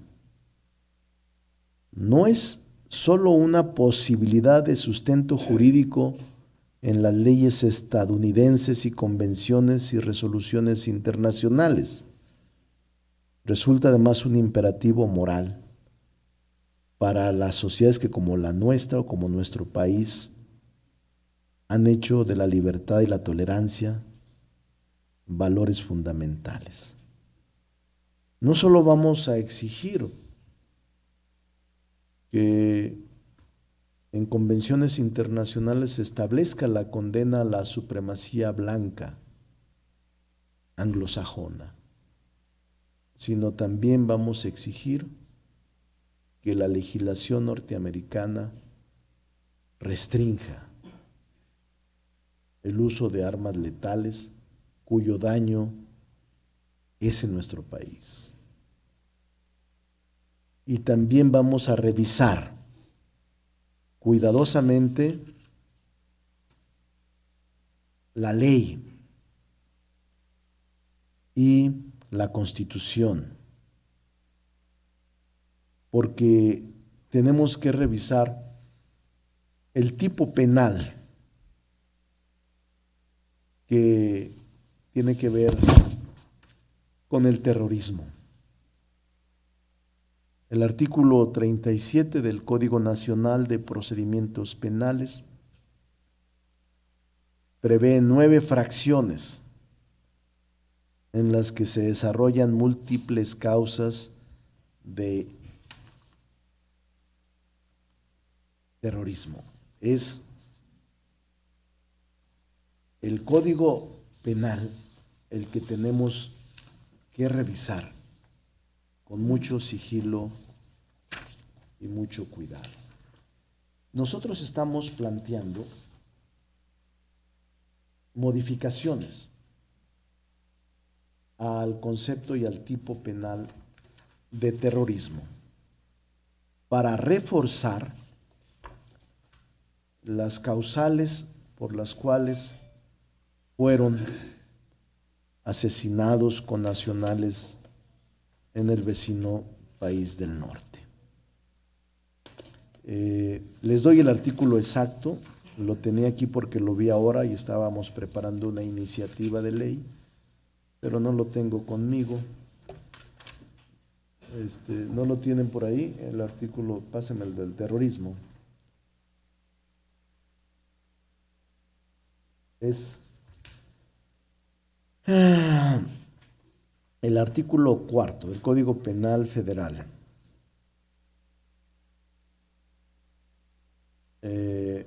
No es solo una posibilidad de sustento jurídico en las leyes estadounidenses y convenciones y resoluciones internacionales. Resulta además un imperativo moral para las sociedades que, como la nuestra o como nuestro país, han hecho de la libertad y la tolerancia valores fundamentales. No solo vamos a exigir que en convenciones internacionales se establezca la condena a la supremacía blanca anglosajona, sino también vamos a exigir que la legislación norteamericana restrinja el uso de armas letales cuyo daño es en nuestro país. Y también vamos a revisar cuidadosamente la ley y la Constitución, porque tenemos que revisar el tipo penal que tiene que ver con el terrorismo. El artículo 37 del Código Nacional de Procedimientos Penales prevé 9 fracciones en las que se desarrollan múltiples causas de terrorismo. Es el Código Penal el que tenemos que revisar con mucho sigilo y mucho cuidado. Nosotros estamos planteando modificaciones al concepto y al tipo penal de terrorismo para reforzar las causales por las cuales fueron asesinados connacionales en el vecino país del norte. Les doy el artículo exacto, lo tenía aquí porque lo vi ahora y estábamos preparando una iniciativa de ley, pero no lo tengo conmigo. ¿No lo tienen por ahí? El artículo, pásenme el del terrorismo. Es el artículo 4 del Código Penal Federal. En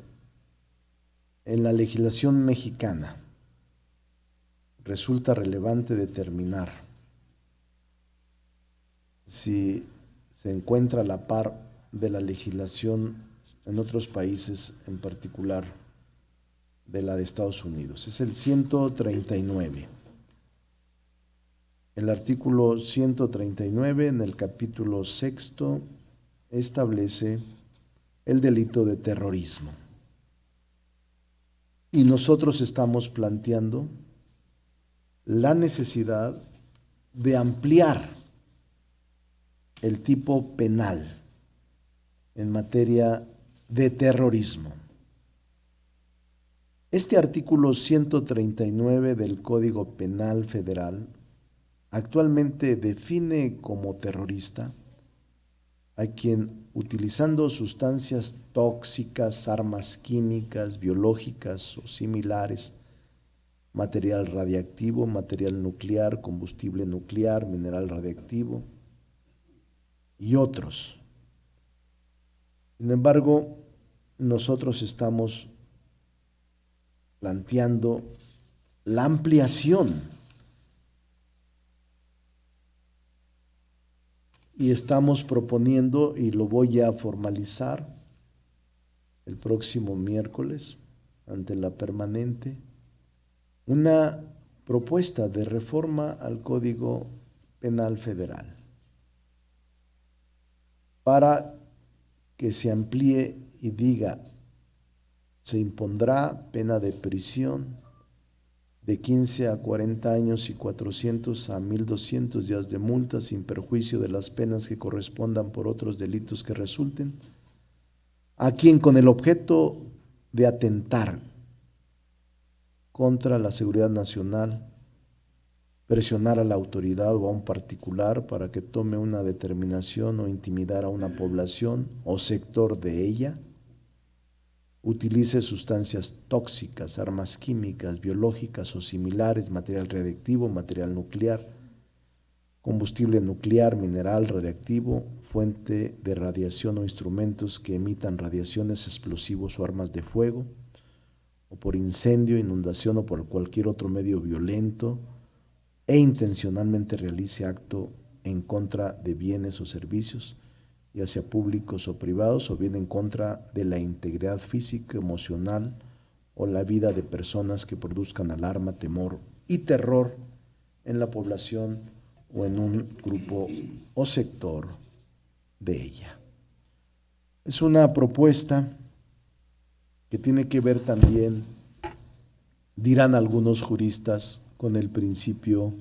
la legislación mexicana resulta relevante determinar si se encuentra a la par de la legislación en otros países, en particular de la de Estados Unidos. Es el 139. El artículo 139 en el capítulo 6 establece el delito de terrorismo. Y nosotros estamos planteando la necesidad de ampliar el tipo penal en materia de terrorismo. Este artículo 139 del Código Penal Federal actualmente define como terrorista a quien, utilizando sustancias tóxicas, armas químicas, biológicas o similares, material radiactivo, material nuclear, combustible nuclear, mineral radiactivo y otros. Sin embargo, nosotros estamos planteando la ampliación y estamos proponiendo, y lo voy a formalizar el próximo miércoles ante la permanente, una propuesta de reforma al Código Penal Federal para que se amplíe y diga: se impondrá pena de prisión de 15 a 40 años y 400 a 1.200 días de multa, sin perjuicio de las penas que correspondan por otros delitos que resulten, a quien, con el objeto de atentar contra la seguridad nacional, presionar a la autoridad o a un particular para que tome una determinación o intimidar a una población o sector de ella, utilice sustancias tóxicas, armas químicas, biológicas o similares, material radiactivo, material nuclear, combustible nuclear, mineral radiactivo, fuente de radiación o instrumentos que emitan radiaciones, explosivos o armas de fuego, o por incendio, inundación o por cualquier otro medio violento, e intencionalmente realice acto en contra de bienes o servicios, ya sea públicos o privados, o bien en contra de la integridad física, emocional o la vida de personas que produzcan alarma, temor y terror en la población o en un grupo o sector de ella. Es una propuesta que tiene que ver también, dirán algunos juristas, con el principio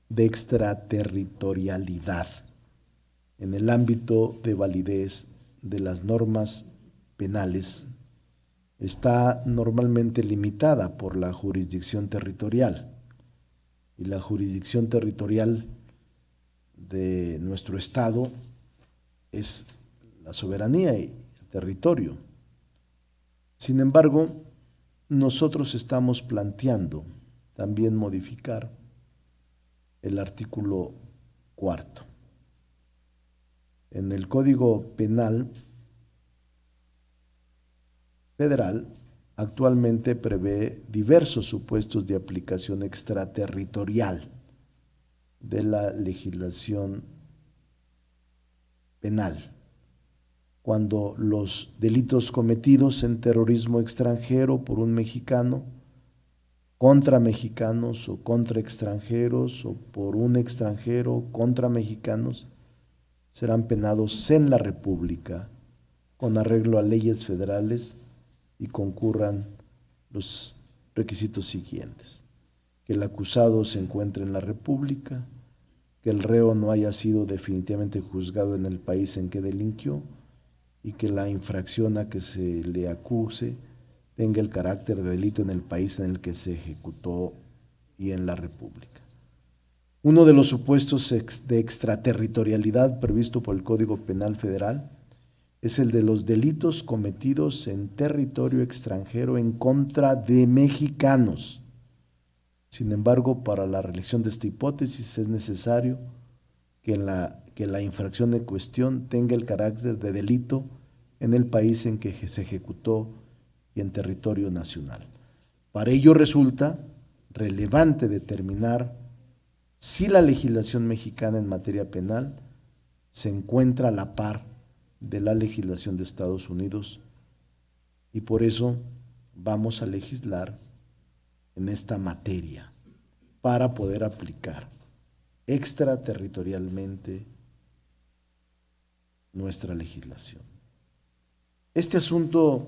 de extraterritorialidad en el ámbito de validez de las normas penales. Está normalmente limitada por la jurisdicción territorial, y la jurisdicción territorial de nuestro Estado es la soberanía y el territorio. Sin embargo, nosotros estamos planteando también modificar el artículo 4. En el Código Penal Federal actualmente prevé diversos supuestos de aplicación extraterritorial de la legislación penal, cuando los delitos cometidos en terrorismo extranjero por un mexicano, contra mexicanos o contra extranjeros, o por un extranjero contra mexicanos, serán penados en la República con arreglo a leyes federales y concurran los requisitos siguientes: que el acusado se encuentre en la República, que el reo no haya sido definitivamente juzgado en el país en que delinquió y que la infracción a que se le acuse tenga el carácter de delito en el país en el que se ejecutó y en la República. Uno de los supuestos de extraterritorialidad previsto por el Código Penal Federal es el de los delitos cometidos en territorio extranjero en contra de mexicanos. Sin embargo, para la realización de esta hipótesis es necesario que la infracción en cuestión tenga el carácter de delito en el país en que se ejecutó y en territorio nacional. Para ello resulta relevante determinar si la legislación mexicana en materia penal se encuentra a la par de la legislación de Estados Unidos, y por eso vamos a legislar en esta materia para poder aplicar extraterritorialmente nuestra legislación. Este asunto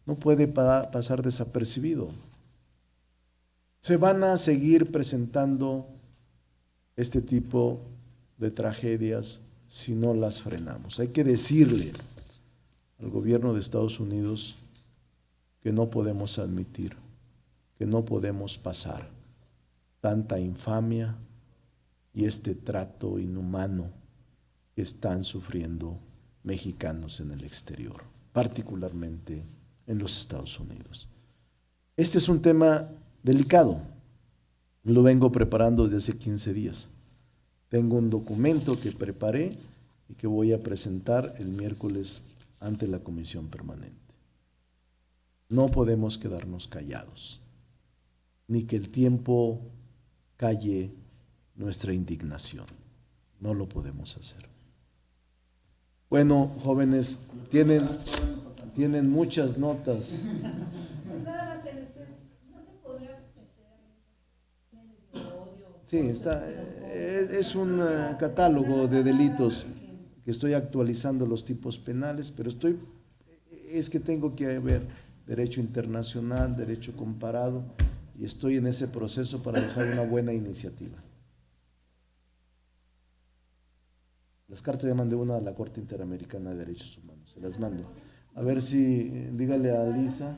no puede pasar desapercibido. Se van a seguir presentando este tipo de tragedias si no las frenamos. Hay que decirle al gobierno de Estados Unidos que no podemos admitir, que no podemos pasar tanta infamia y este trato inhumano que están sufriendo mexicanos en el exterior, particularmente en los Estados Unidos. Este es un tema delicado. Lo vengo preparando desde hace 15 días. Tengo un documento que preparé y que voy a presentar el miércoles ante la Comisión Permanente. No podemos quedarnos callados, ni que el tiempo calle nuestra indignación. No lo podemos hacer. Bueno, jóvenes, tienen muchas notas. Sí, es un catálogo de delitos que estoy actualizando los tipos penales, pero es que tengo que ver derecho internacional, derecho comparado, y estoy en ese proceso para dejar una buena iniciativa. Las cartas ya mandé una a la Corte Interamericana de Derechos Humanos, se las mando. A ver si, dígale a Lisa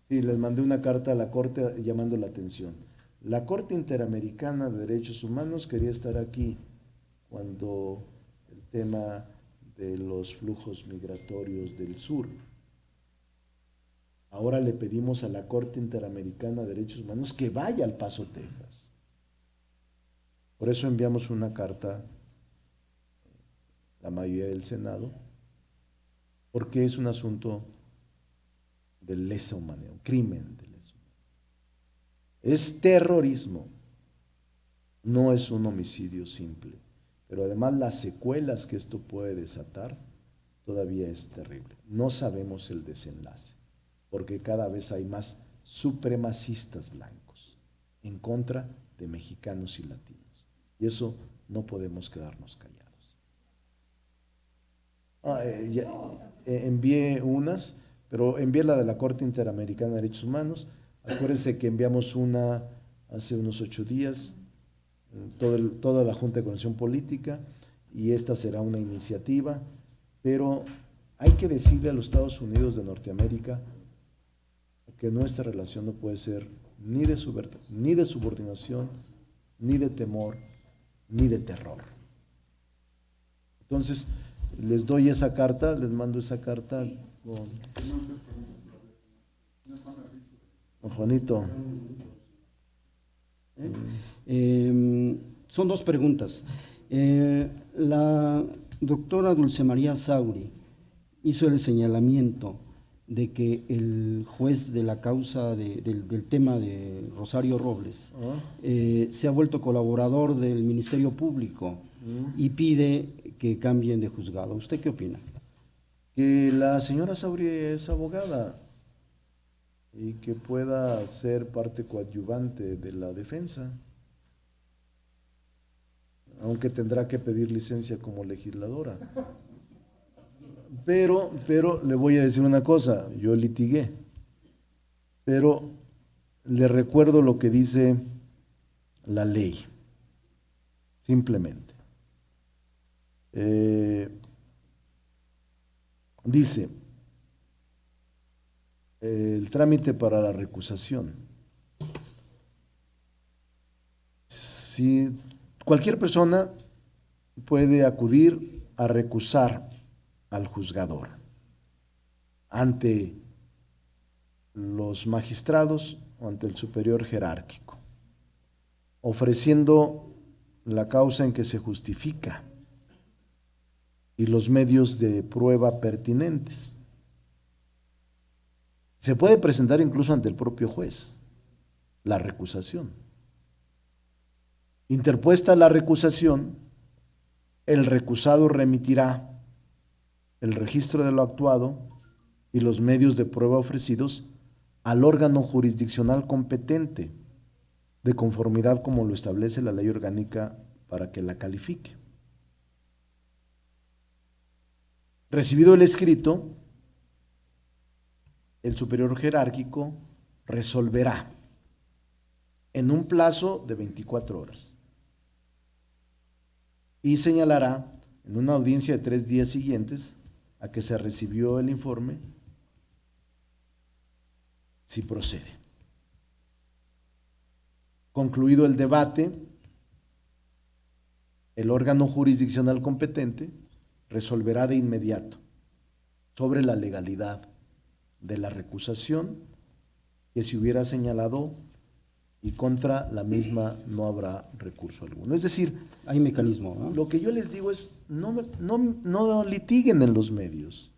Sí, les mandé una carta a la Corte llamando la atención. La Corte Interamericana de Derechos Humanos quería estar aquí cuando el tema de los flujos migratorios del sur. Ahora le pedimos a la Corte Interamericana de Derechos Humanos que vaya al Paso, Texas. Por eso enviamos una carta, la mayoría del Senado, porque es un asunto de lesa humanidad, un crimen de lesa humanidad. Es terrorismo, no es un homicidio simple, pero además las secuelas que esto puede desatar todavía es terrible. No sabemos el desenlace, porque cada vez hay más supremacistas blancos en contra de mexicanos y latinos. Y eso no podemos quedarnos callados. Envié unas, pero envié la de la Corte Interamericana de Derechos Humanos. Acuérdense que enviamos una hace unos 8 días, toda la Junta de Coordinación Política, y esta será una iniciativa, pero hay que decirle a los Estados Unidos de Norteamérica que nuestra relación no puede ser ni de subordinación, ni de temor, ni de terror. Entonces, les doy esa carta, les mando esa carta con Juanito. Son dos preguntas. La doctora Dulce María Sauri hizo el señalamiento de que el juez de la causa del tema de Rosario Robles se ha vuelto colaborador del Ministerio Público y pide que cambien de juzgado. ¿Usted qué opina? Que la señora Sauri es abogada y que pueda ser parte coadyuvante de la defensa, aunque tendrá que pedir licencia como legisladora. Pero le voy a decir una cosa, yo litigué, pero le recuerdo lo que dice la ley, simplemente. Dice, el trámite para la recusación. Si cualquier persona puede acudir a recusar al juzgador ante los magistrados o ante el superior jerárquico, ofreciendo la causa en que se justifica y los medios de prueba pertinentes. Se puede presentar incluso ante el propio juez la recusación. Interpuesta la recusación, el recusado remitirá el registro de lo actuado y los medios de prueba ofrecidos al órgano jurisdiccional competente, de conformidad como lo establece la ley orgánica para que la califique. Recibido el escrito, el superior jerárquico resolverá en un plazo de 24 horas y señalará en una audiencia de 3 días siguientes a que se recibió el informe si procede. Concluido el debate, el órgano jurisdiccional competente resolverá de inmediato sobre la legalidad de la recusación que se hubiera señalado, y contra la misma no habrá recurso alguno. Es decir, hay mecanismo, ¿no? Lo que yo les digo es, no litiguen en los medios.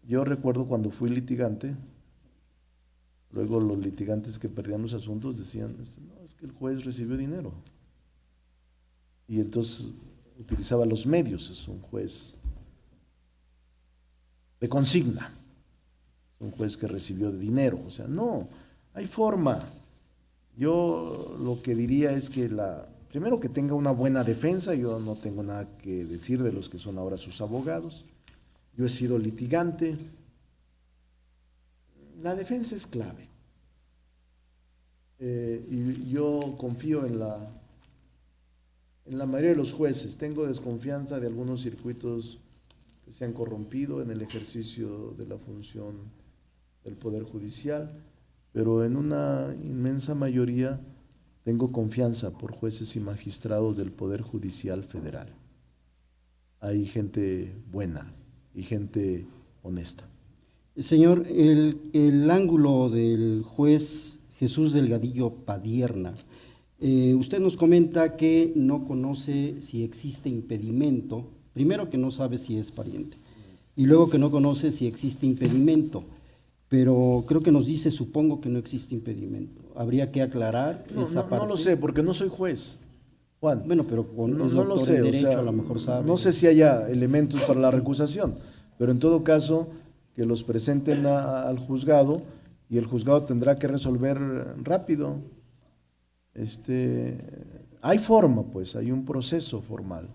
Yo recuerdo cuando fui litigante, luego los litigantes que perdían los asuntos decían, no, es que el juez recibió dinero. Y entonces utilizaba los medios, es un juez de consigna, un juez que recibió dinero. O sea, no, hay forma. Yo lo que diría es que primero que tenga una buena defensa. Yo no tengo nada que decir de los que son ahora sus abogados. Yo he sido litigante. La defensa es clave. Y yo confío en la mayoría de los jueces. Tengo desconfianza de algunos circuitos que se han corrompido en el ejercicio de la función del Poder Judicial, pero en una inmensa mayoría tengo confianza por jueces y magistrados del Poder Judicial Federal. Hay gente buena y gente honesta. Señor, el ángulo del juez Jesús Delgadillo Padierna, usted nos comenta que no conoce si existe impedimento, primero que no sabe si es pariente, y luego que no conoce si existe impedimento, pero creo que nos dice, supongo que no existe impedimento. Habría que aclarar esa parte. No lo sé, porque no soy juez, Juan. Bueno, pero No es lo doctor sé, en o Derecho, sea, a lo mejor sabe. no sé si haya elementos para la recusación, pero en todo caso que los presenten al juzgado y el juzgado tendrá que resolver rápido. Hay forma, pues, hay un proceso formal.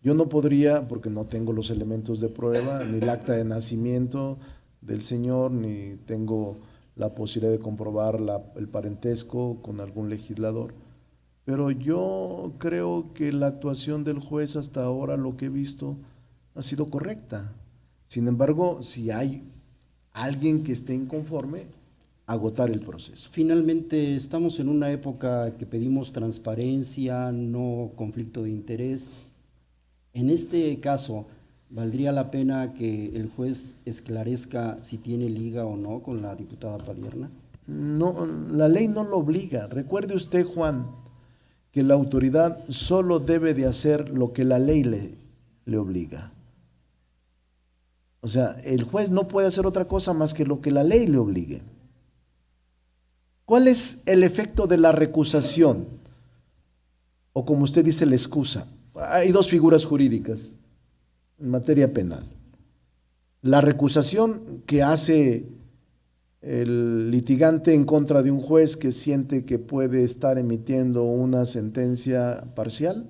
Yo no podría, porque no tengo los elementos de prueba, ni el acta de nacimiento del señor, ni tengo la posibilidad de comprobar el parentesco con algún legislador. Pero yo creo que la actuación del juez hasta ahora, lo que he visto, ha sido correcta. Sin embargo, si hay alguien que esté inconforme, agotar el proceso. Finalmente, estamos en una época que pedimos transparencia, no conflicto de interés. En este caso, ¿valdría la pena que el juez esclarezca si tiene liga o no con la diputada Padierna? No, la ley no lo obliga. Recuerde usted, Juan, que la autoridad solo debe de hacer lo que la ley le obliga. O sea, el juez no puede hacer otra cosa más que lo que la ley le obligue. ¿Cuál es el efecto de la recusación? O como usted dice, la excusa. Hay dos figuras jurídicas en materia penal. La recusación que hace el litigante en contra de un juez que siente que puede estar emitiendo una sentencia parcial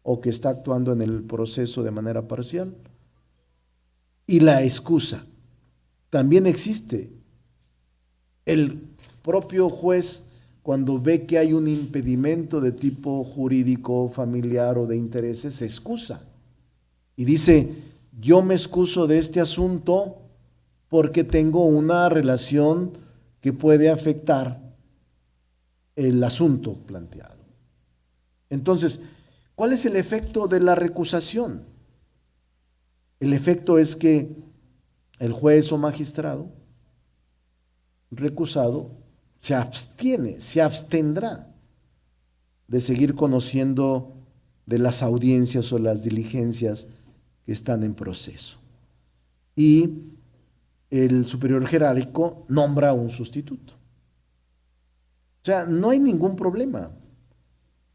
o que está actuando en el proceso de manera parcial. Y la excusa. También existe. El propio juez, cuando ve que hay un impedimento de tipo jurídico, familiar o de intereses, se excusa. Y dice, yo me excuso de este asunto porque tengo una relación que puede afectar el asunto planteado. Entonces, ¿cuál es el efecto de la recusación? El efecto es que el juez o magistrado recusado se abstendrá de seguir conociendo de las audiencias o las diligencias que están en proceso. Y el superior jerárquico nombra un sustituto. O sea, no hay ningún problema.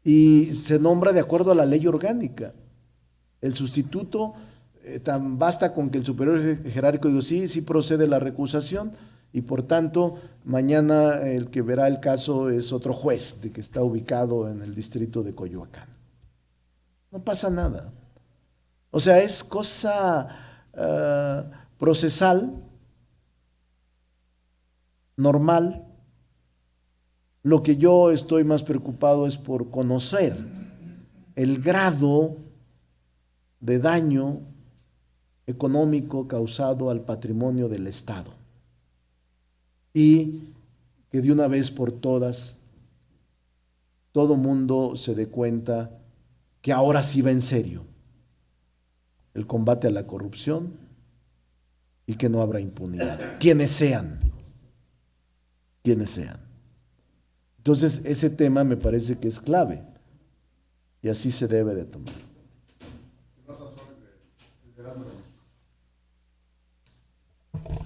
Y se nombra de acuerdo a la ley orgánica. El sustituto, basta con que el superior jerárquico diga sí procede la recusación, y por tanto, mañana el que verá el caso es otro juez de que está ubicado en el distrito de Coyoacán. No pasa nada. O sea, es cosa procesal, normal. Lo que yo estoy más preocupado es por conocer el grado de daño económico causado al patrimonio del Estado. Y que de una vez por todas todo mundo se dé cuenta que ahora sí va en serio el combate a la corrupción y que no habrá impunidad, quienes sean. Entonces, ese tema me parece que es clave y así se debe de tomar.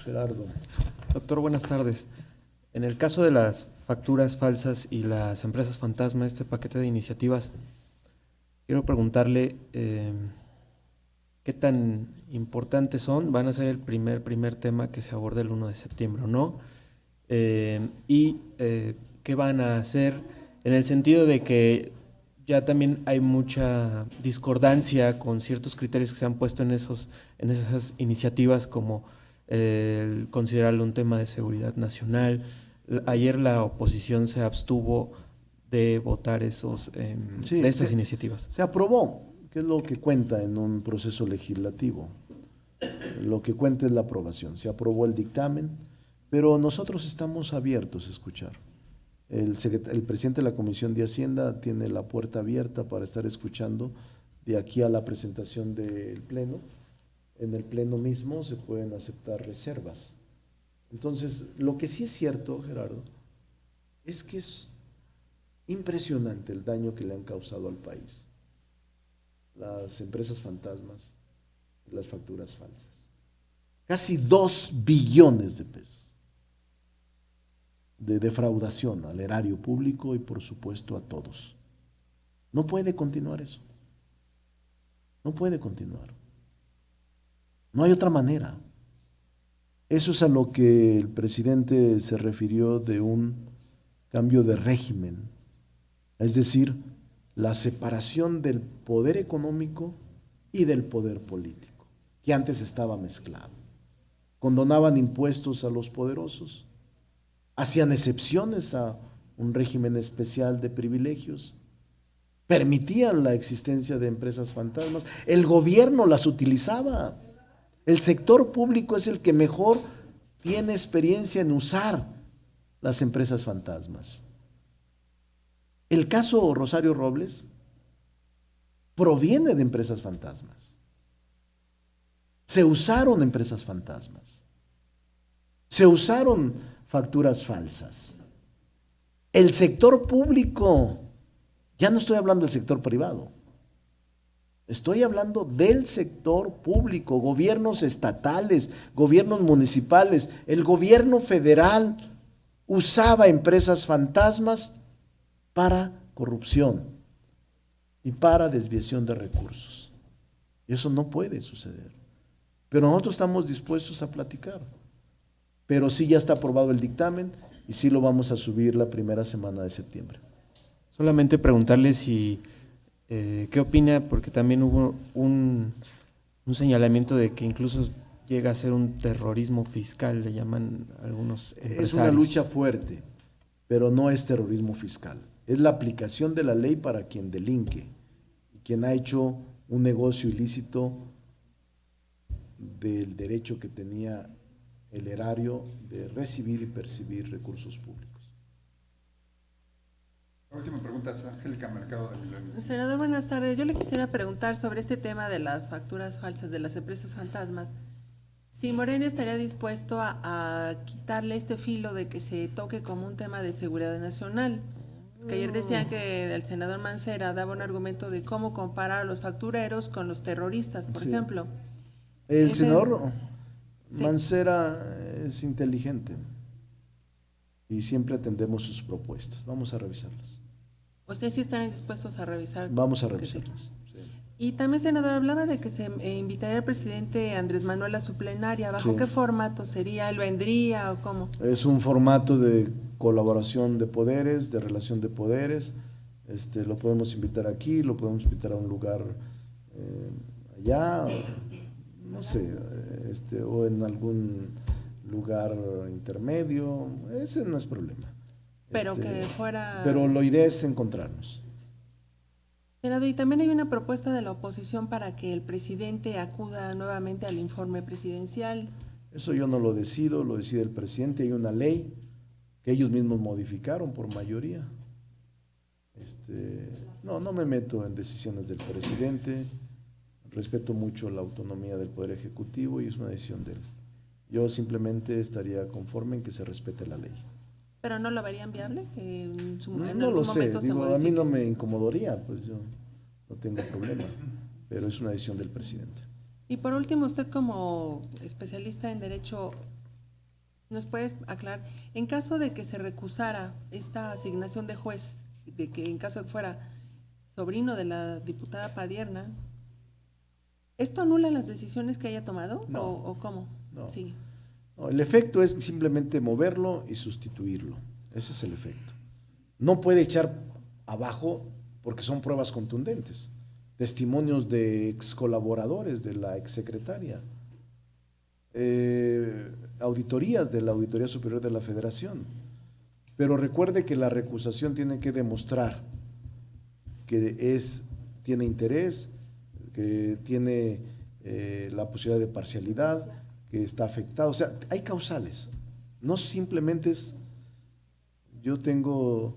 Gerardo. Doctor, buenas tardes. En el caso de las facturas falsas y las empresas fantasma, este paquete de iniciativas, quiero preguntarle qué tan importantes son. Van a ser el primer tema que se aborda el 1 de septiembre, ¿o no? Y qué van a hacer en el sentido de que ya también hay mucha discordancia con ciertos criterios que se han puesto en esas iniciativas, como el considerarlo un tema de seguridad nacional. Ayer la oposición se abstuvo de votar de estas iniciativas. Se aprobó, que es lo que cuenta en un proceso legislativo. Lo que cuenta es la aprobación. Se aprobó el dictamen Pero nosotros estamos abiertos a escuchar. El presidente de la Comisión de Hacienda tiene la puerta abierta para estar escuchando de aquí a la presentación del Pleno. En el Pleno mismo se pueden aceptar reservas. Entonces, lo que sí es cierto, Gerardo, es que es impresionante el daño que le han causado al país las empresas fantasmas y las facturas falsas. Casi 2 billones de pesos de defraudación al erario público y por supuesto a todos. No puede continuar eso. No puede continuar. No hay otra manera. Eso es a lo que el presidente se refirió de un cambio de régimen, es decir, la separación del poder económico y del poder político, que antes estaba mezclado. Condonaban impuestos a los poderosos, hacían excepciones a un régimen especial de privilegios, permitían la existencia de empresas fantasmas, el gobierno las utilizaba. El sector público es el que mejor tiene experiencia en usar las empresas fantasmas. El caso Rosario Robles proviene de empresas fantasmas. Se usaron empresas fantasmas. Se usaron facturas falsas. El sector público, ya no estoy hablando del sector privado, estoy hablando del sector público, gobiernos estatales, gobiernos municipales. El gobierno federal usaba empresas fantasmas para corrupción y para desviación de recursos. Eso no puede suceder. Pero nosotros estamos dispuestos a platicar. Pero sí ya está aprobado el dictamen y sí lo vamos a subir la primera semana de septiembre. Solamente preguntarle si qué opina, porque también hubo un señalamiento de que incluso llega a ser un terrorismo fiscal, le llaman algunos empresarios. Es una lucha fuerte, pero no es terrorismo fiscal. Es la aplicación de la ley para quien delinque y quien ha hecho un negocio ilícito del derecho que tenía el erario de recibir y percibir recursos públicos. La última pregunta es Angélica Mercado de Milenio. Senador, buenas tardes. Yo le quisiera preguntar sobre este tema de las facturas falsas de las empresas fantasmas. Si Morena estaría dispuesto a quitarle este filo de que se toque como un tema de seguridad nacional. Que ayer decían que el senador Mancera daba un argumento de cómo comparar a los factureros con los terroristas, por ejemplo. El senador Mancera es inteligente y siempre atendemos sus propuestas. Vamos a revisarlas. ¿Ustedes sí están dispuestos a revisar? Vamos a revisarlas. Sí. Y también, senador, hablaba de que se invitaría al presidente Andrés Manuel a su plenaria. ¿Bajo qué formato sería? ¿Él vendría o cómo? Es un formato de colaboración de poderes, de relación de poderes. Lo podemos invitar aquí, lo podemos invitar a un lugar allá, no sé, o en algún lugar intermedio. Ese no es problema. Pero que fuera... Pero la idea es encontrarnos. Senador, y también hay una propuesta de la oposición para que el presidente acuda nuevamente al informe presidencial. Eso yo no lo decido, lo decide el presidente. Hay una ley que ellos mismos modificaron por mayoría. No me meto en decisiones del presidente. Respeto mucho la autonomía del Poder Ejecutivo y es una decisión de él. Yo simplemente estaría conforme en que se respete la ley. ¿Pero no lo verían viable? Que en No lo sé, momento digo, a mí no me incomodaría, pues yo no tengo problema, pero es una decisión del presidente. Y por último, usted como especialista en derecho, ¿nos puede aclarar, en caso de que se recusara esta asignación de juez, de que en caso de que fuera sobrino de la diputada Padierna, ¿esto anula las decisiones que haya tomado? No. ¿O cómo? No. Sí. No, el efecto es simplemente moverlo y sustituirlo. Ese es el efecto. No puede echar abajo porque son pruebas contundentes. Testimonios de ex colaboradores de la exsecretaria. Auditorías de la Auditoría Superior de la Federación. Pero recuerde que la recusación tiene que demostrar que tiene interés, que tiene la posibilidad de parcialidad, que está afectado. O sea, hay causales. No simplemente es, yo tengo,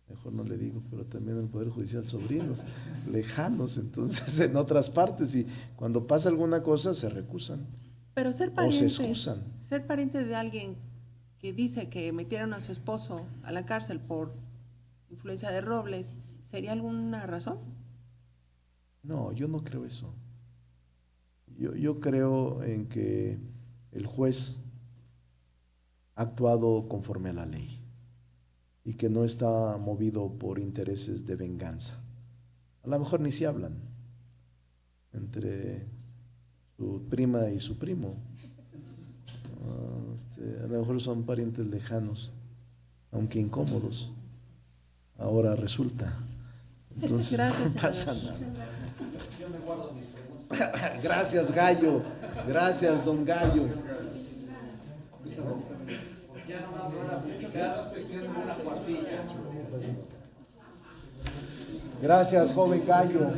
mejor no le digo, pero también en el Poder Judicial sobrinos lejanos, entonces en otras partes, y cuando pasa alguna cosa se recusan Pero ser o se pariente, excusan. ser pariente de alguien que dice que metieron a su esposo a la cárcel por influencia de Robles, ¿sería alguna razón? No, yo no creo eso. Yo creo en que el juez ha actuado conforme a la ley y que no está movido por intereses de venganza. A lo mejor ni se hablan entre su prima y su primo. A lo mejor son parientes lejanos, aunque incómodos. Ahora resulta. Entonces Gracias, no pasa senador. nada. Gracias, Gallo. Gracias, don Gallo. Gracias, joven Gallo.